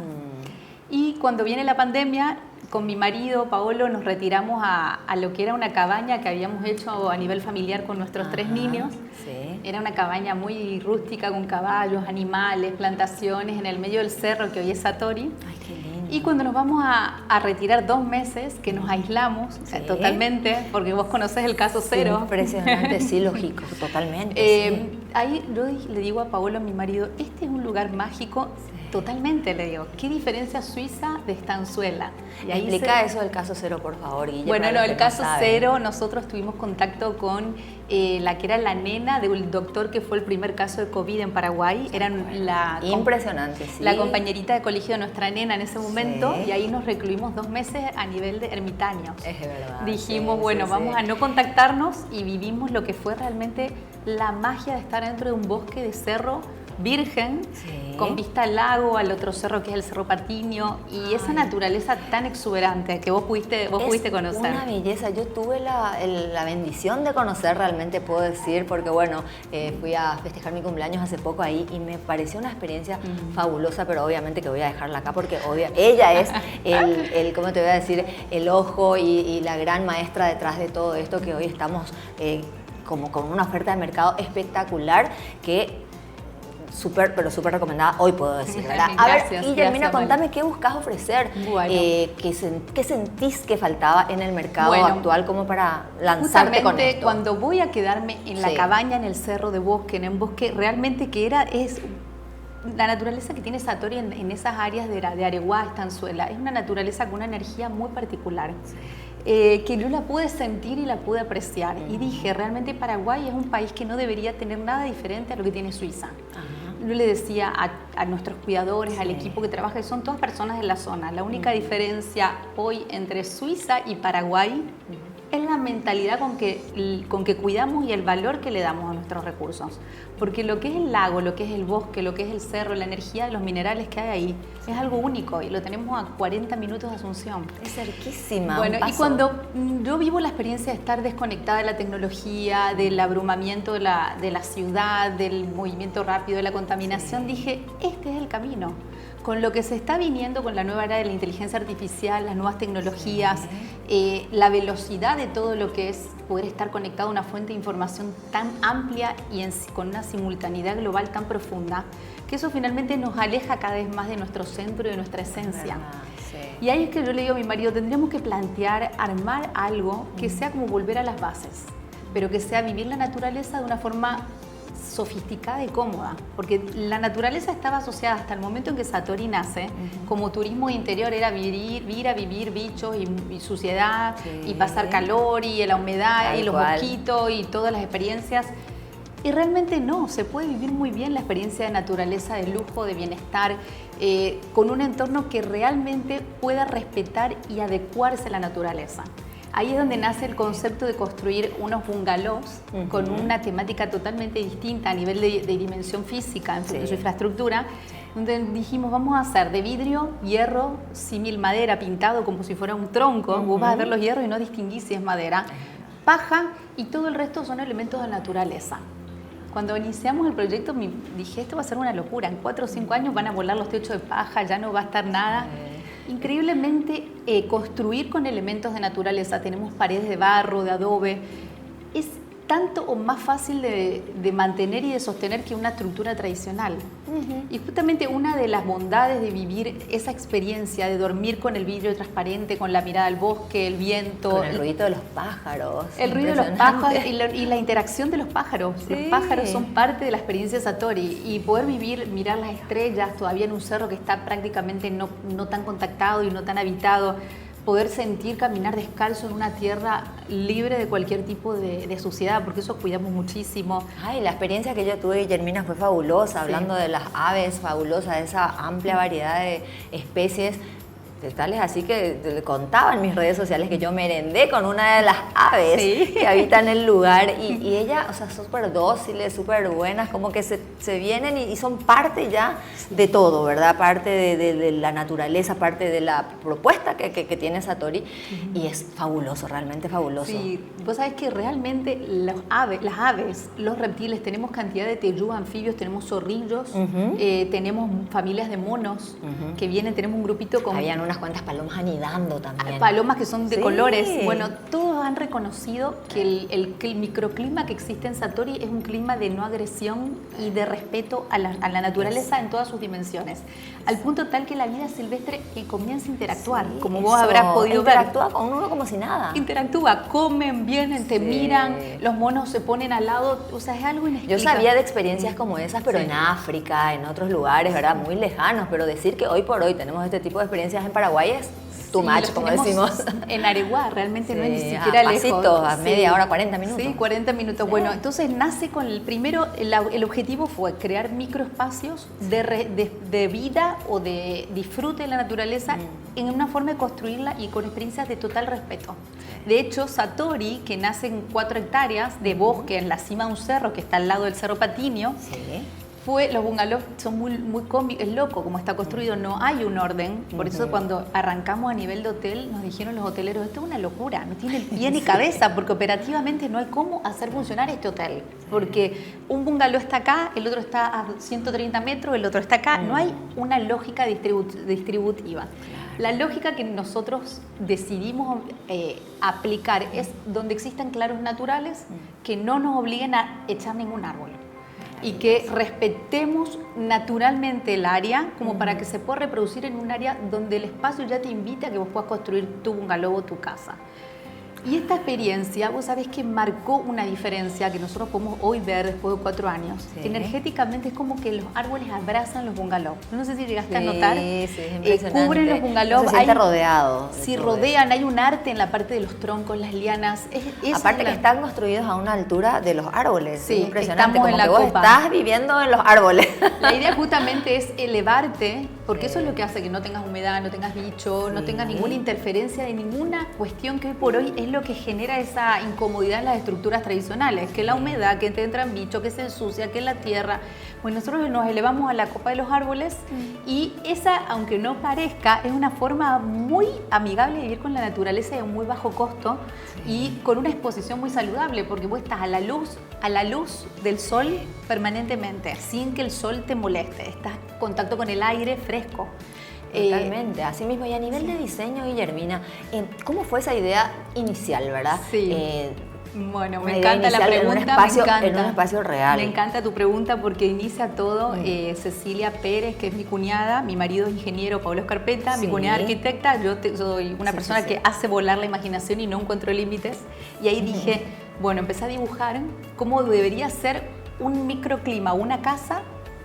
Y cuando viene la pandemia, con mi marido, Paolo, nos retiramos a lo que era una cabaña que habíamos hecho a nivel familiar con nuestros 3 niños. Sí. Era una cabaña muy rústica con caballos, animales, plantaciones en el medio del cerro que hoy es Satori. Ay, qué lindo. Y cuando nos vamos a retirar 2 meses, que nos aislamos totalmente, porque vos conocés el caso cero. Impresionante, sí, lógico, totalmente. Sí. Ahí yo le digo a Paolo, a mi marido, este es un lugar mágico. Totalmente, le digo. ¿Qué diferencia Suiza de Estanzuela? Y ahí explica eso del caso cero, por favor, Guille. Bueno, el caso cero, nosotros tuvimos contacto con la que era la nena del doctor que fue el primer caso de COVID en Paraguay. Eran impresionante, sí. La compañerita de colegio de nuestra nena en ese momento, y ahí nos recluimos 2 meses a nivel de ermitaños. Es verdad. Dijimos, bueno, vamos a no contactarnos, y vivimos lo que fue realmente la magia de estar dentro de un bosque de cerro virgen, con vista al lago, al otro cerro que es el Cerro Patiño, y esa naturaleza tan exuberante que vos pudiste conocer. Una belleza. Yo tuve la bendición de conocer, realmente puedo decir, porque bueno, fui a festejar mi cumpleaños hace poco ahí y me pareció una experiencia fabulosa, pero obviamente que voy a dejarla acá porque ella es ¿cómo te voy a decir? El ojo y la gran maestra detrás de todo esto, que hoy estamos como con una oferta de mercado espectacular que súper, pero súper recomendada, hoy puedo decir, ¿verdad? Gracias, Guillermina, gracias, contame qué buscas ofrecer, Bueno. qué sentís que faltaba en el mercado Bueno, actual como para lanzarte con justamente esto. cuando voy a quedarme en la Sí. cabaña, en el cerro de Bosque, en un bosque realmente es la naturaleza que tiene Satori en esas áreas de Areguá, Estanzuela, es una naturaleza con una energía muy particular. Que yo la pude sentir y la pude apreciar. Y dije, realmente Paraguay es un país que no debería tener nada diferente a lo que tiene Suiza. Yo le decía a nuestros cuidadores, al equipo que trabaja, que son todas personas de la zona. La única diferencia hoy entre Suiza y Paraguay es la mentalidad con que cuidamos y el valor que le damos a nuestros recursos. Porque lo que es el lago, lo que es el bosque, lo que es el cerro, la energía de los minerales que hay ahí, es algo único y lo tenemos a 40 minutos de Asunción. Es cerquísima. Bueno, un paso. y cuando yo vivo la experiencia de estar desconectada de la tecnología, del abrumamiento de la ciudad, del movimiento rápido, de la contaminación, dije, este es el camino. Con lo que se está viniendo con la nueva era de la inteligencia artificial, las nuevas tecnologías, la velocidad de todo lo que es poder estar conectado a una fuente de información tan amplia y con una simultaneidad global tan profunda, que eso finalmente nos aleja cada vez más de nuestro centro y de nuestra esencia. Y ahí es que yo le digo a mi marido, tendríamos que plantear, armar algo que sea como volver a las bases, pero que sea vivir la naturaleza de una forma sofisticada y cómoda, porque la naturaleza estaba asociada hasta el momento en que Satori nace, como turismo de interior era ir a vivir bichos y suciedad, y pasar calor y la humedad Tal y los cual. mosquitos y todas las experiencias. Y realmente no, se puede vivir muy bien la experiencia de naturaleza, de lujo, de bienestar, con un entorno que realmente pueda respetar y adecuarse a la naturaleza. Ahí es donde nace el concepto de construir unos bungalows con una temática totalmente distinta a nivel de dimensión física en su infraestructura, donde dijimos vamos a hacer de vidrio, hierro, símil madera, pintado como si fuera un tronco, vos vas a ver los hierros y no distinguís si es madera, paja y todo el resto son elementos de la naturaleza. Cuando iniciamos el proyecto dije esto va a ser una locura, en 4 o 5 años van a volar los techos de paja, ya no va a estar nada. Increíblemente construir con elementos de naturaleza, tenemos paredes de barro, de adobe, es tanto o más fácil de mantener y de sostener que una estructura tradicional. Y justamente una de las bondades de vivir esa experiencia de dormir con el vidrio transparente, con la mirada al bosque, el viento, Con el ruido de los pájaros. el ruido de los pájaros y la interacción de los pájaros. Sí. Los pájaros son parte de la experiencia Satori y poder mirar las estrellas todavía en un cerro que está prácticamente no tan contactado y no tan habitado, poder sentir caminar descalzo en una tierra libre de cualquier tipo de suciedad, porque eso cuidamos muchísimo. Ay, la experiencia que yo tuve, Guillermina, fue fabulosa, hablando de las aves, fabulosa, de esa amplia variedad de especies. Tales así que le contaba en mis redes sociales que yo merendé con una de las aves que habitan el lugar y ella, o sea, súper dóciles, súper buenas, como que se vienen y son parte ya de todo, ¿verdad? Parte de la naturaleza, parte de la propuesta que tiene Satori y es fabuloso, realmente fabuloso. Sí, vos sabés que realmente las aves, los reptiles, tenemos cantidad de teyú, anfibios, tenemos zorrillos, tenemos familias de monos que vienen, tenemos un grupito con... Habían unas cuantas palomas anidando también. Palomas que son de Sí. colores. Bueno, todos han reconocido que el microclima que existe en Satori es un clima de no agresión y de respeto a la naturaleza en todas sus dimensiones. Al punto tal que la vida silvestre comienza a interactuar, como vos habrás podido ver. Interactúa con uno como si nada. Interactúa, comen, vienen, te miran, los monos se ponen al lado, o sea, es algo Yo inexplicable. sabía de experiencias como esas, pero en África, en otros lugares, ¿verdad? Muy lejanos, pero decir que hoy por hoy tenemos este tipo de experiencias en Paraguay es too Sí, much, los como tenemos decimos. En Areguá, realmente no es ni Sí, siquiera a lejos. pasitos, a media hora, 40 minutos. Sí, 40 minutos. Bueno, entonces nace con el objetivo fue crear microespacios de vida o de disfrute de la naturaleza en una forma de construirla y con experiencias de total respeto. De hecho, Satori, que nace en 4 hectáreas de bosque en la cima de un cerro que está al lado del Cerro Patiño, los bungalows son muy cómicos, es loco como está construido, no hay un orden. Por eso cuando arrancamos a nivel de hotel, nos dijeron los hoteleros, esto es una locura, no tiene pie ni cabeza, porque operativamente no hay cómo hacer funcionar este hotel. Porque un bungalow está acá, el otro está a 130 metros, el otro está acá, no hay una lógica distributiva. La lógica que nosotros decidimos aplicar es donde existan claros naturales que no nos obliguen a echar ningún árbol. y que respetemos naturalmente el área como para que se pueda reproducir en un área donde el espacio ya te invita a que vos puedas construir tu bungalow o tu casa. Y esta experiencia, vos sabés que marcó una diferencia que nosotros podemos hoy ver después de 4 años. Sí. Que energéticamente es como que los árboles abrazan los bungalows. No sé si llegaste a notar. Sí, es impresionante. Cubren los bungalows. Se siente rodeado. Sí, rodean. Hay un arte en la parte de los troncos, las lianas. Aparte que están construidos a una altura de los árboles. Sí, es impresionante. estamos en la que vos copa. estás viviendo en los árboles. La idea justamente es elevarte, porque eso es lo que hace que no tengas humedad, no tengas bicho, no tengas ninguna interferencia de ninguna cuestión que hoy por hoy es lo que genera esa incomodidad en las estructuras tradicionales, que la humedad, que te entran bichos, que se ensucia, que la tierra. Pues nosotros nos elevamos a la copa de los árboles y esa, aunque no parezca, es una forma muy amigable de vivir con la naturaleza y a un muy bajo costo y con una exposición muy saludable, porque vos estás a la luz del sol permanentemente, sin que el sol te moleste, estás en contacto con el aire fresco. Totalmente, así mismo. Y a nivel de diseño, Guillermina, ¿cómo fue esa idea inicial, verdad? Sí. Bueno, me Una idea encanta la inicial pregunta, en un espacio real. Me encanta tu pregunta porque inicia todo Cecilia Pérez, que es mi cuñada, mi marido es ingeniero, Pablo Escarpeta, mi cuñada arquitecta, yo soy una persona que hace volar la imaginación y no encuentro límites. Y ahí dije, bueno, empecé a dibujar cómo debería ser un microclima, una casa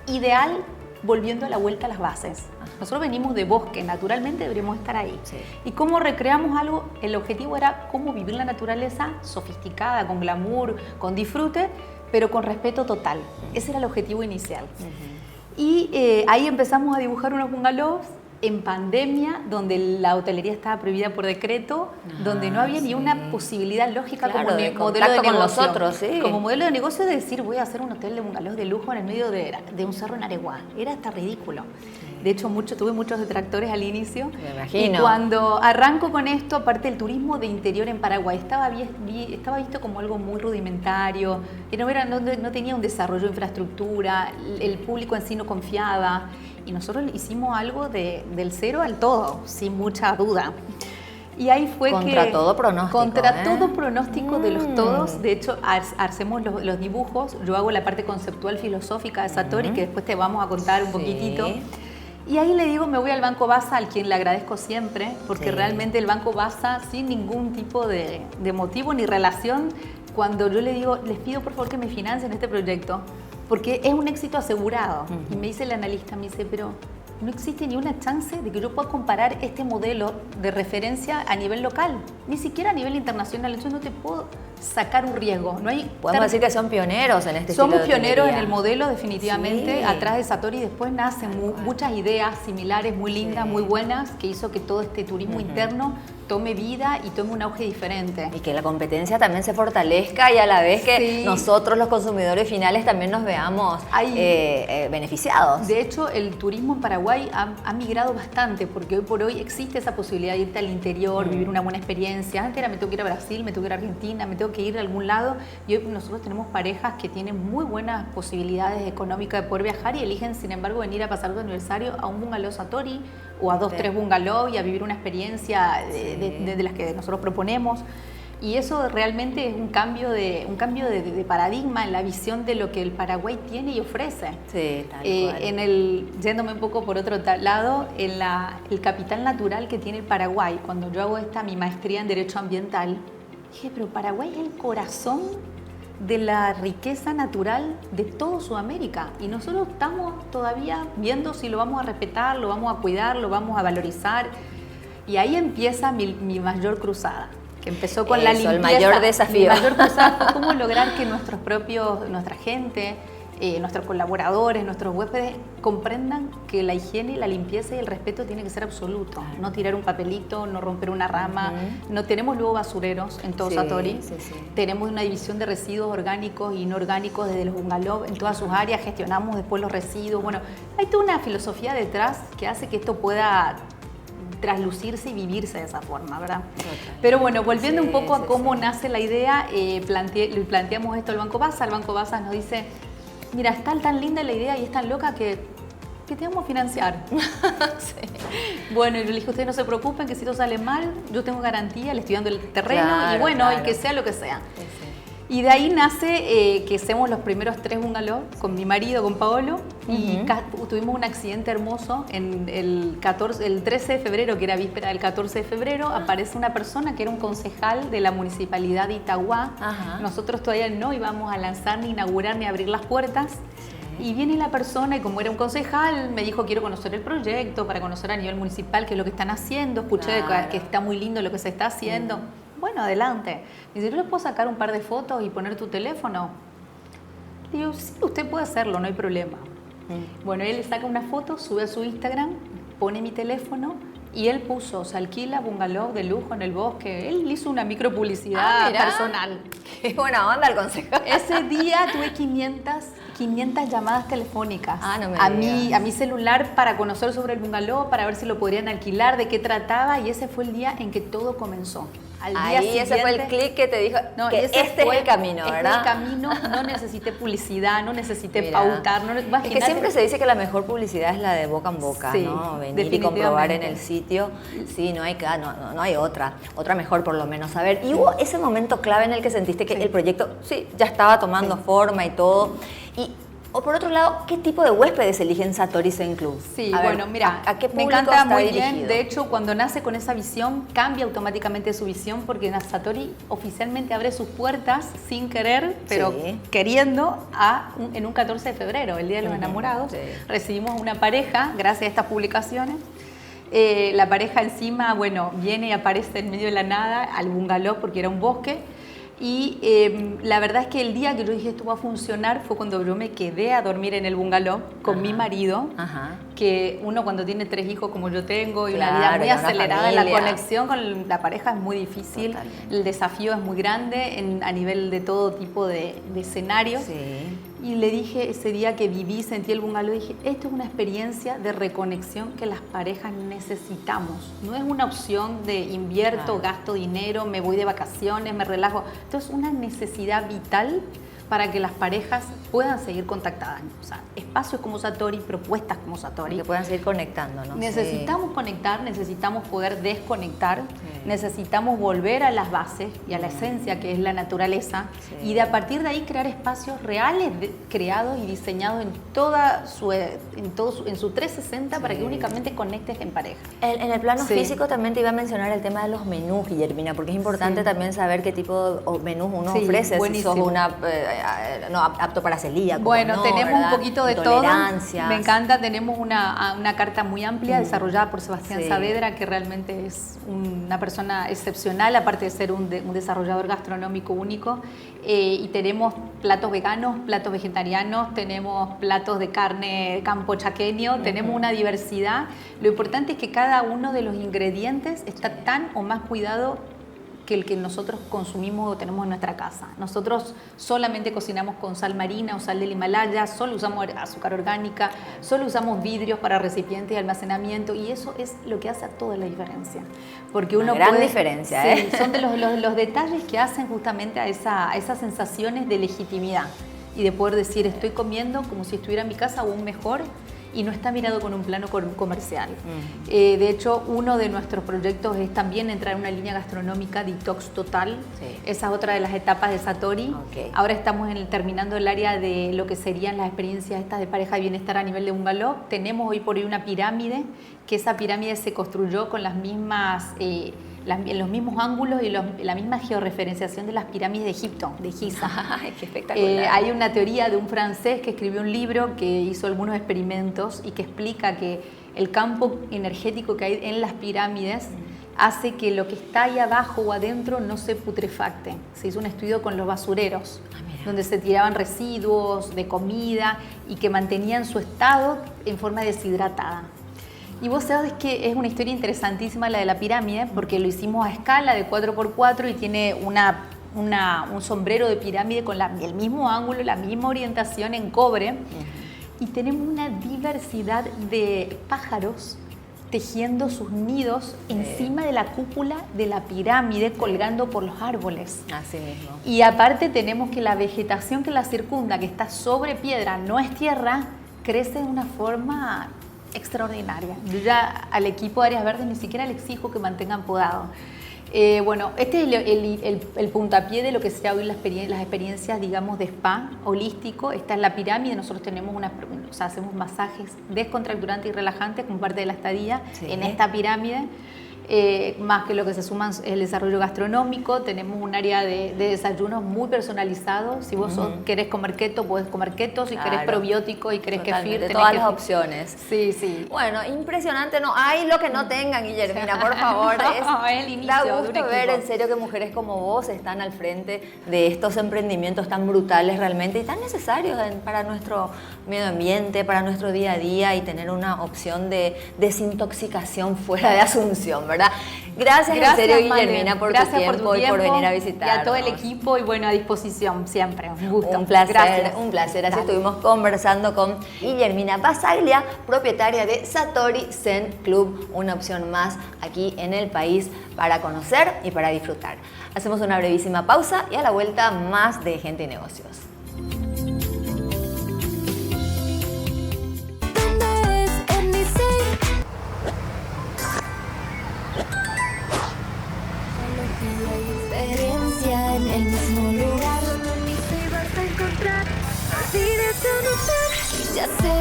ideal volviendo a la vuelta a las bases. Nosotros venimos de bosque, naturalmente deberíamos estar ahí. Sí. ¿Y cómo recreamos algo? El objetivo era cómo vivir la naturaleza sofisticada, con glamour, con disfrute, pero con respeto total. Ese era el objetivo inicial. Y ahí empezamos a dibujar unos bungalows en pandemia, donde la hotelería estaba prohibida por decreto, donde no había ni una posibilidad lógica como de modelo de negocio. Con nosotros, sí. Como modelo de negocio de decir, voy a hacer un hotel de bungalows de lujo en el medio de un cerro en Areguá. Era hasta ridículo. De hecho, tuve muchos detractores al inicio. Me imagino. Y cuando arranco con esto, aparte el turismo de interior en Paraguay estaba visto como algo muy rudimentario, que no tenía un desarrollo de infraestructura, el público en sí no confiaba. Y nosotros hicimos algo del cero al todo, sin mucha duda. Y ahí fue contra todo pronóstico. Contra todo pronóstico de los todos. De hecho, hacemos los dibujos. Yo hago la parte conceptual filosófica de Satori, que después te vamos a contar un poquitito. Y ahí le digo, me voy al Banco Basa, al quien le agradezco siempre, porque realmente el Banco Basa, sin ningún tipo de motivo ni relación, cuando yo le digo, les pido por favor que me financien este proyecto, porque es un éxito asegurado. Y me dice el analista, me dice, pero no existe ni una chance de que yo pueda comparar este modelo de referencia a nivel local, ni siquiera a nivel internacional. Entonces no te puedo sacar un riesgo. Podemos decir que son pioneros en este Somos estilo de pioneros hotelería. en el modelo, definitivamente. Sí. Atrás de Satori después nacen muchas ideas similares, muy lindas, muy buenas, que hizo que todo este turismo interno tome vida y tome un auge diferente. Y que la competencia también se fortalezca y a la vez que nosotros los consumidores finales también nos veamos beneficiados. De hecho, el turismo en Paraguay ha migrado bastante, porque hoy por hoy existe esa posibilidad de irte al interior, vivir una buena experiencia. Antes era me tengo que ir a Brasil, me tengo que ir a Argentina, me tengo que ir a algún lado, y hoy nosotros tenemos parejas que tienen muy buenas posibilidades económicas de poder viajar y eligen, sin embargo, venir a pasar su aniversario a un bungalow Satori o a 2, 3 bungalows y a vivir una experiencia de las que nosotros proponemos. Y eso realmente es un cambio de paradigma en la visión de lo que el Paraguay tiene y ofrece. Sí, tal cual. Yéndome un poco por otro lado, el capital natural que tiene el Paraguay, cuando yo hago mi maestría en Derecho Ambiental, dije, pero Paraguay es el corazón de la riqueza natural de toda Sudamérica. Y nosotros estamos todavía viendo si lo vamos a respetar, lo vamos a cuidar, lo vamos a valorizar. Y ahí empieza mi mayor cruzada, que empezó con la limpieza. El mayor desafío. Mi mayor cruzada fue cómo lograr que nuestra gente, nuestros colaboradores, nuestros huéspedes comprendan que la higiene, la limpieza y el respeto tiene que ser absoluto. No tirar un papelito, no romper una rama. No tenemos luego basureros en todo Satori. Tenemos una división de residuos orgánicos y no orgánicos desde los bungalows en todas sus áreas. Gestionamos después los residuos. Bueno, hay toda una filosofía detrás que hace que esto pueda traslucirse y vivirse de esa forma, ¿verdad? Pero bueno, volviendo un poco a cómo nace la idea, le planteamos esto al Banco Basa. El Banco Basa nos dice, mira, está tan linda la idea y es tan loca que te vamos a financiar. Bueno, yo le dije, ustedes no se preocupen, que si esto sale mal, yo tengo garantía, le estoy dando el terreno y bueno, y que sea lo que sea. Y de ahí nace que hacemos los primeros 3 bungalows con mi marido, con Paolo, y tuvimos un accidente hermoso en el 13 de febrero, que era víspera del 14 de febrero, aparece una persona que era un concejal de la municipalidad de Itagua. Nosotros todavía no íbamos a lanzar, ni inaugurar, ni abrir las puertas. Y viene la persona y como era un concejal, me dijo, quiero conocer el proyecto, para conocer a nivel municipal qué es lo que están haciendo, escuché que está muy lindo lo que se está haciendo. Bueno, adelante. Me dice, ¿yo le puedo sacar un par de fotos y poner tu teléfono? Digo, sí, usted puede hacerlo, no hay problema. Bueno, él le saca una foto, sube a su Instagram, pone mi teléfono y él puso, se alquila bungalow de lujo en el bosque. Él hizo una micropublicidad personal. Qué buena onda el concejal. Ese día tuve 500 llamadas telefónicas no me a digas. mi celular para conocer sobre el bungalow, para ver si lo podrían alquilar, de qué trataba, y ese fue el día en que todo comenzó. Al día Ahí siguiente, ese fue el clic que te dijo que ese este es el camino, ¿verdad? Este es el camino, no necesité publicidad, no necesité pautar. No, es que siempre se dice que la mejor publicidad es la de boca en boca, sí, ¿no? Venir y comprobar en el sitio. Sí, no hay otra mejor por lo menos. A ver, y hubo ese momento clave en el que sentiste que el proyecto ya estaba tomando forma y todo. O por otro lado, ¿qué tipo de huéspedes eligen Satori Zen Club? Sí, a ver, bueno, mira, ¿a qué me público encanta está muy dirigido? bien. De hecho, cuando nace con esa visión, cambia automáticamente su visión, porque Satori oficialmente abre sus puertas sin querer, pero queriendo, en un 14 de febrero, el Día de los Enamorados. Recibimos una pareja, gracias a estas publicaciones. La pareja encima, bueno, viene y aparece en medio de la nada al bungalow porque era un bosque. Y la verdad es que el día que yo dije esto va a funcionar fue cuando yo me quedé a dormir en el bungalow con mi marido, que uno cuando tiene 3 hijos como yo tengo y una vida muy acelerada, la conexión con la pareja es muy difícil. Totalmente. El desafío es muy grande a nivel de todo tipo de escenarios. Y le dije ese día que viví, sentí el bungalow, dije, esto es una experiencia de reconexión que las parejas necesitamos. No es una opción de invierto, gasto dinero, me voy de vacaciones, me relajo. Esto es una necesidad vital para que las parejas puedan seguir contactadas. O sea, espacios como Satori, propuestas como Satori. Que puedan seguir conectando, ¿no? Necesitamos conectar, necesitamos poder desconectar, necesitamos volver a las bases y a la esencia que es la naturaleza, y a partir de ahí crear espacios reales creados y diseñados en su 360 para que únicamente conectes en pareja. En el plano físico también te iba a mencionar el tema de los menús, Guillermina, porque es importante también saber qué tipo de menús uno ofrece. Buenísimo. Si sos apto para celíaco. Bueno, tenemos un poquito de todo. Me encanta, tenemos una carta muy amplia desarrollada por Sebastián Saavedra, que realmente es una persona excepcional, aparte de ser un desarrollador gastronómico único. Y tenemos platos veganos, platos vegetarianos, tenemos platos de carne campo chaqueño, tenemos una diversidad. Lo importante es que cada uno de los ingredientes está tan o más cuidado que el que nosotros consumimos o tenemos en nuestra casa. Nosotros solamente cocinamos con sal marina o sal del Himalaya, solo usamos azúcar orgánica, solo usamos vidrios para recipientes y almacenamiento, y eso es lo que hace toda la diferencia. Porque uno gran diferencia, son de los detalles que hacen justamente a esas sensaciones de legitimidad y de poder decir, estoy comiendo como si estuviera en mi casa o aún mejor, y no está mirado con un plano comercial. De hecho, uno de nuestros proyectos es también entrar en una línea gastronómica detox total. Esa es otra de las etapas de Satori. Ahora estamos terminando el área de lo que serían las experiencias estas de pareja de bienestar a nivel de bungalow. Tenemos hoy por hoy una pirámide, que esa pirámide se construyó con las mismas... en los mismos ángulos y la misma georreferenciación de las pirámides de Egipto, de Giza. ¡Ay, qué espectacular! Hay una teoría de un francés que escribió un libro que hizo algunos experimentos y que explica que el campo energético que hay en las pirámides hace que lo que está ahí abajo o adentro no se putrefacte. Se hizo un estudio con los basureros, donde se tiraban residuos de comida y que mantenían su estado en forma deshidratada. Y vos sabés que es una historia interesantísima la de la pirámide, porque lo hicimos a escala de 4x4 y tiene un sombrero de pirámide con el mismo ángulo, la misma orientación en cobre. Y tenemos una diversidad de pájaros tejiendo sus nidos encima de la cúpula de la pirámide, colgando por los árboles. Así mismo. Y aparte tenemos que la vegetación que la circunda, que está sobre piedra, no es tierra, crece de una forma extraordinaria. Yo ya al equipo de Áreas Verdes ni siquiera le exijo que mantengan podado. Bueno, este es el puntapié de lo que será hoy las experiencias, digamos, de spa holístico. Esta es la pirámide. Nosotros tenemos hacemos masajes descontracturantes y relajantes como parte de la estadía en esta pirámide. Más que lo que se suma el desarrollo gastronómico, tenemos un área de desayunos muy personalizado. Si vos querés comer keto, podés comer keto. Si querés probiótico y querés kefir, tenés todas las opciones. Sí, sí. Bueno, impresionante. No hay lo que no tengan, Guillermina, por favor. Es el inicio da gusto ver en serio que mujeres como vos están al frente de estos emprendimientos tan brutales realmente y tan necesarios para nuestro medio ambiente, para nuestro día a día, y tener una opción de desintoxicación fuera de Asunción, ¿verdad? Gracias en serio, Guillermina, por tu tiempo y por venir a visitarnos. Y a todo el equipo, y bueno, a disposición siempre. Un gusto. Un placer. Gracias. Un placer. Así estuvimos conversando con Guillermina Basaglia, propietaria de Satori Zen Club, una opción más aquí en el país para conocer y para disfrutar. Hacemos una brevísima pausa y a la vuelta más de Gente y Negocios. En el mismo lugar donde ni sé vas a encontrar. Así de conocer. Ya sé,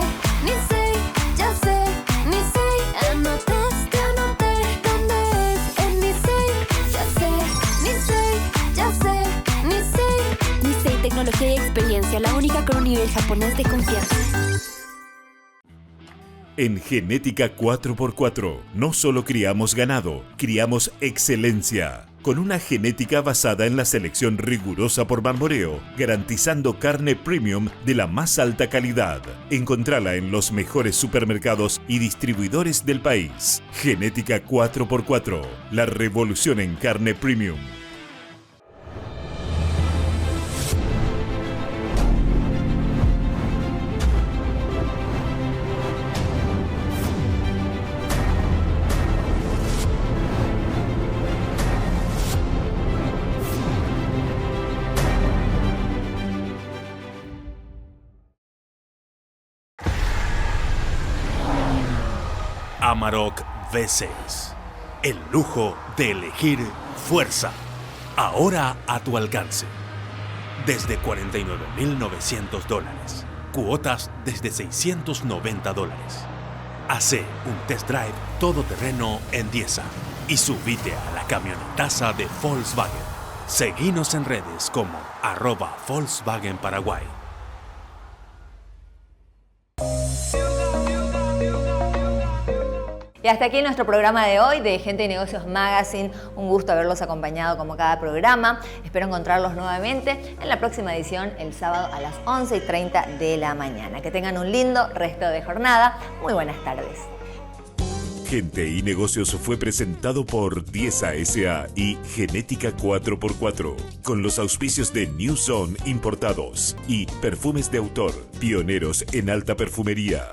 ni sé, ya sé, ni sé. Anotaste, anoté. ¿Dónde es? En ni sé, ya sé, ni sé, ya sé, ni sé. Nisei Tecnología y Experiencia, la única con un nivel japonés de confianza. En Genética 4x4 no solo criamos ganado, criamos excelencia. Con una genética basada en la selección rigurosa por Bamboreo, garantizando carne premium de la más alta calidad. Encontrala en los mejores supermercados y distribuidores del país. Genética 4x4, la revolución en carne premium. Amarok V6. El lujo de elegir fuerza. Ahora a tu alcance. Desde $49,900. Cuotas desde $690. Hacé un test drive todoterreno en Diesa y subite a la camionetaza de Volkswagen. Seguinos en redes como @Volkswagen Paraguay. Y hasta aquí nuestro programa de hoy de Gente y Negocios Magazine. Un gusto haberlos acompañado como cada programa. Espero encontrarlos nuevamente en la próxima edición el sábado a las 11:30 de la mañana. Que tengan un lindo resto de jornada. Muy buenas tardes. Gente y Negocios fue presentado por Diesa S.A. y Genética 4x4, con los auspicios de New Zone Importados y Perfumes de Autor, pioneros en alta perfumería.